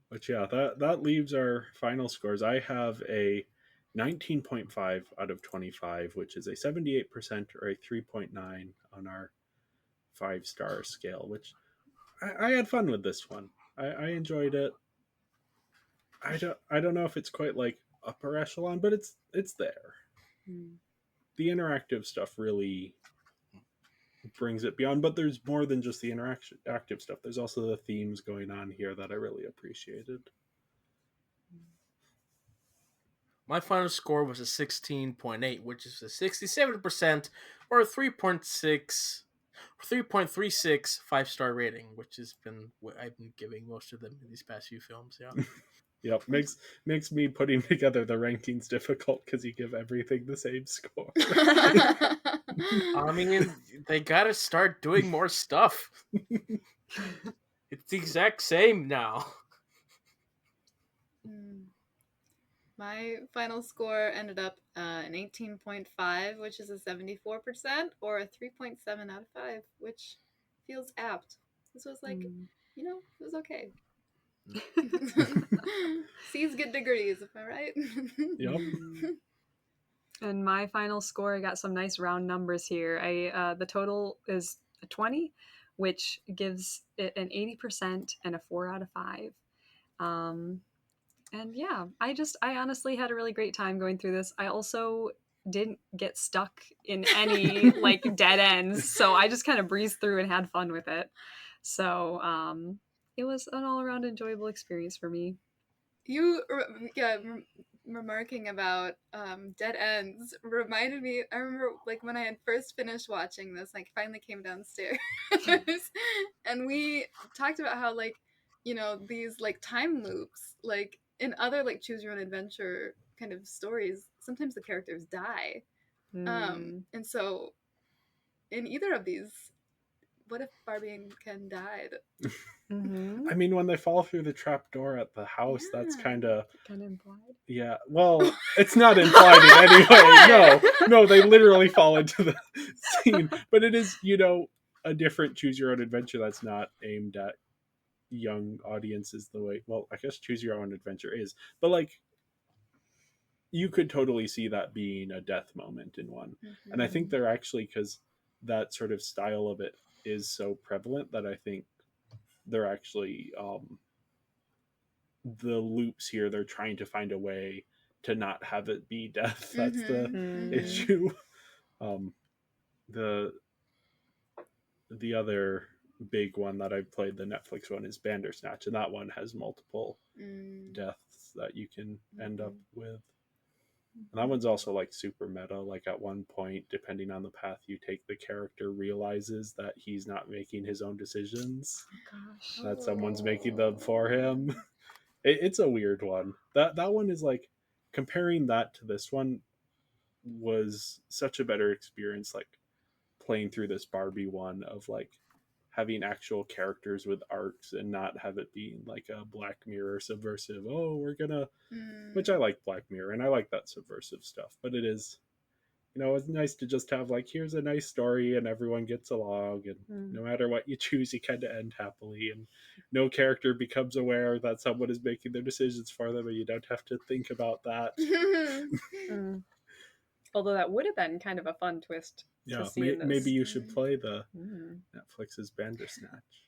But yeah, that leaves our final scores. I have a 19.5 out of 25, which is a 78% or a 3.9 on our 5-star scale, which I had fun with this one. I enjoyed it. I don't know if it's quite like upper echelon, but it's there. The interactive stuff really brings it beyond, but there's more than just the active stuff. There's also the themes going on here that I really appreciated. My final score was a 16.8, which is a 67% or a 3.36 5-star rating, which has been what I've been giving most of them in these past few films. Yeah. Yep, makes me putting together the rankings difficult because you give everything the same score. I mean, they gotta start doing more stuff. It's the exact same now. My final score ended up an 18.5, which is a 74%, or a 3.7 out of 5, which feels apt. This was like, it was okay. C's get degrees, am I right? Yep. And my final score, I got some nice round numbers here. The total is a 20, which gives it an 80% and a 4 out of 5. And yeah, I honestly had a really great time going through this. I also didn't get stuck in any like dead ends, so I just kind of breezed through and had fun with it. So it was an all-around enjoyable experience for me. You, remarking about dead ends reminded me. I remember like when I had first finished watching this, like finally came downstairs, and we talked about how like these like time loops, like in other like choose your own adventure kind of stories, sometimes the characters die, and so in either of these, what if Barbie and Ken died? I mean, when they fall through the trap door at the house, that's kind of implied. Yeah, well, it's not implied in any way. No, they literally fall into the scene. But it is, a different choose your own adventure that's not aimed at young audiences the way. Well, I guess choose your own adventure is, but like, you could totally see that being a death moment in one. And I think they're actually, because that sort of style of it is so prevalent, that I think they're actually the loops here, they're trying to find a way to not have it be death. That's the issue. The other big one that I've played, the Netflix one, is Bandersnatch, and that one has multiple deaths that you can end up with. And that one's also like super meta. Like at one point, depending on the path you take, the character realizes that he's not making his own decisions. Oh, gosh. That someone's making them for him. It's a weird one. That one is like, comparing that to this one was such a better experience, like playing through this Barbie one, of like having actual characters with arcs and not have it being like a Black Mirror subversive, oh, we're gonna which I like Black Mirror and I like that subversive stuff, but it is, it's nice to just have like, here's a nice story and everyone gets along, and no matter what you choose, you kind of end happily, and no character becomes aware that someone is making their decisions for them, and you don't have to think about that. Although that would have been kind of a fun twist. Yeah, maybe you should play the Netflix's Bandersnatch.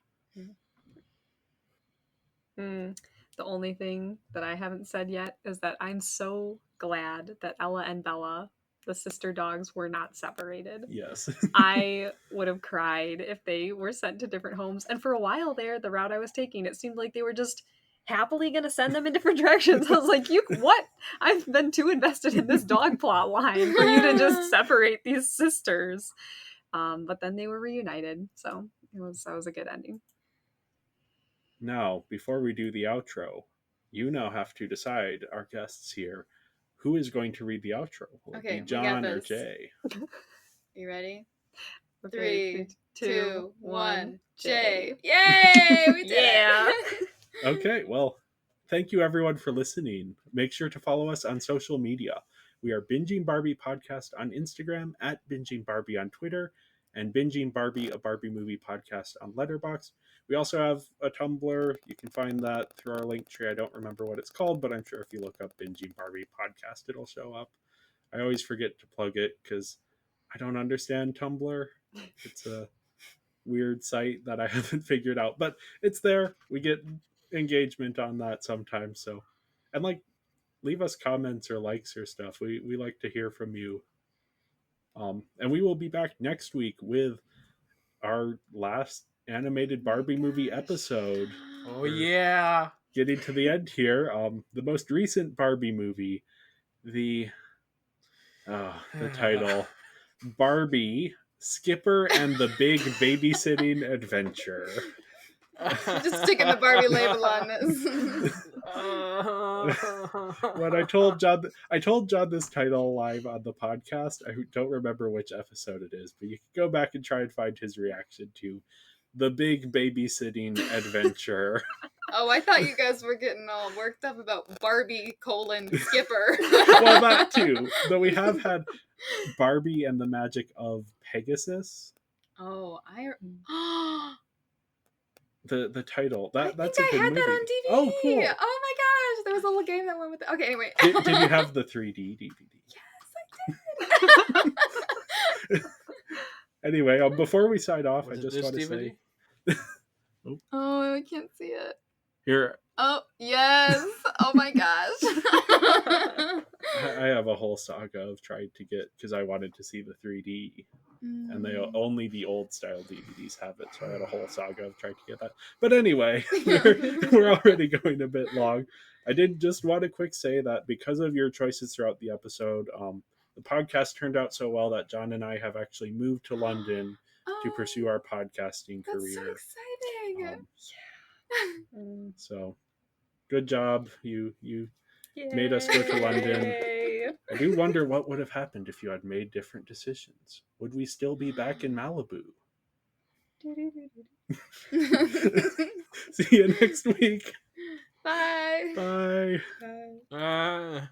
The only thing that I haven't said yet is that I'm so glad that Ella and Bella, the sister dogs, were not separated. Yes. I would have cried if they were sent to different homes. And for a while there, the route I was taking, it seemed like they were just happily going to send them in different directions. I was like, what? I've been too invested in this dog plot line for you to just separate these sisters. But then they were reunited. So that was a good ending. Now, before we do the outro, you now have to decide, our guests here, who is going to read the outro. Will it be John or Jay? You ready? Okay, 3, 2, 1, Jay. Jay. Yay! We did it! Okay, well, thank you everyone for listening. Make sure to follow us on social media. We are Binging Barbie Podcast on Instagram, at Binging Barbie on Twitter, and Binging Barbie, a Barbie movie podcast, on Letterboxd. We also have a Tumblr. You can find that through our link tree. I don't remember what it's called, but I'm sure if you look up Binging Barbie Podcast, it'll show up. I always forget to plug it because I don't understand Tumblr. It's a weird site that I haven't figured out, but it's there. We get engagement on that sometimes. So, and like, leave us comments or likes or stuff. We like to hear from you. And we will be back next week with our last animated Barbie movie episode. Oh yeah, getting to the end here. The most recent Barbie movie, the title, Barbie, Skipper and the Big Babysitting Adventure. Just sticking the Barbie label on this. When I told John this title live on the podcast. I don't remember which episode it is, but you can go back and try and find his reaction to the big babysitting adventure. Oh, I thought you guys were getting all worked up about Barbie : Skipper. Well, that too. Though we have had Barbie and the Magic of Pegasus. Oh, The title that's I a think good I had movie. that on DVD. Oh, cool. Oh my gosh, there was a little game that went with it. Okay, anyway. Did you have the 3D DVD? Yes, I did. Anyway, before we sign off, Was I it just this want to DVD? say Oh, I can't see it. here Oh, yes. Oh my gosh. I have a whole saga of trying to get, because I wanted to see the 3D, and they only the old style DVDs have it, so I had a whole saga of trying to get that. But anyway, we're already going a bit long. I did just want to quick say that because of your choices throughout the episode, the podcast turned out so well that John and I have actually moved to London to pursue our podcasting career. That's so exciting. So good job. You made us go to London. I do wonder what would have happened if you had made different decisions. Would we still be back in Malibu? See you next week. Bye. Bye. Bye.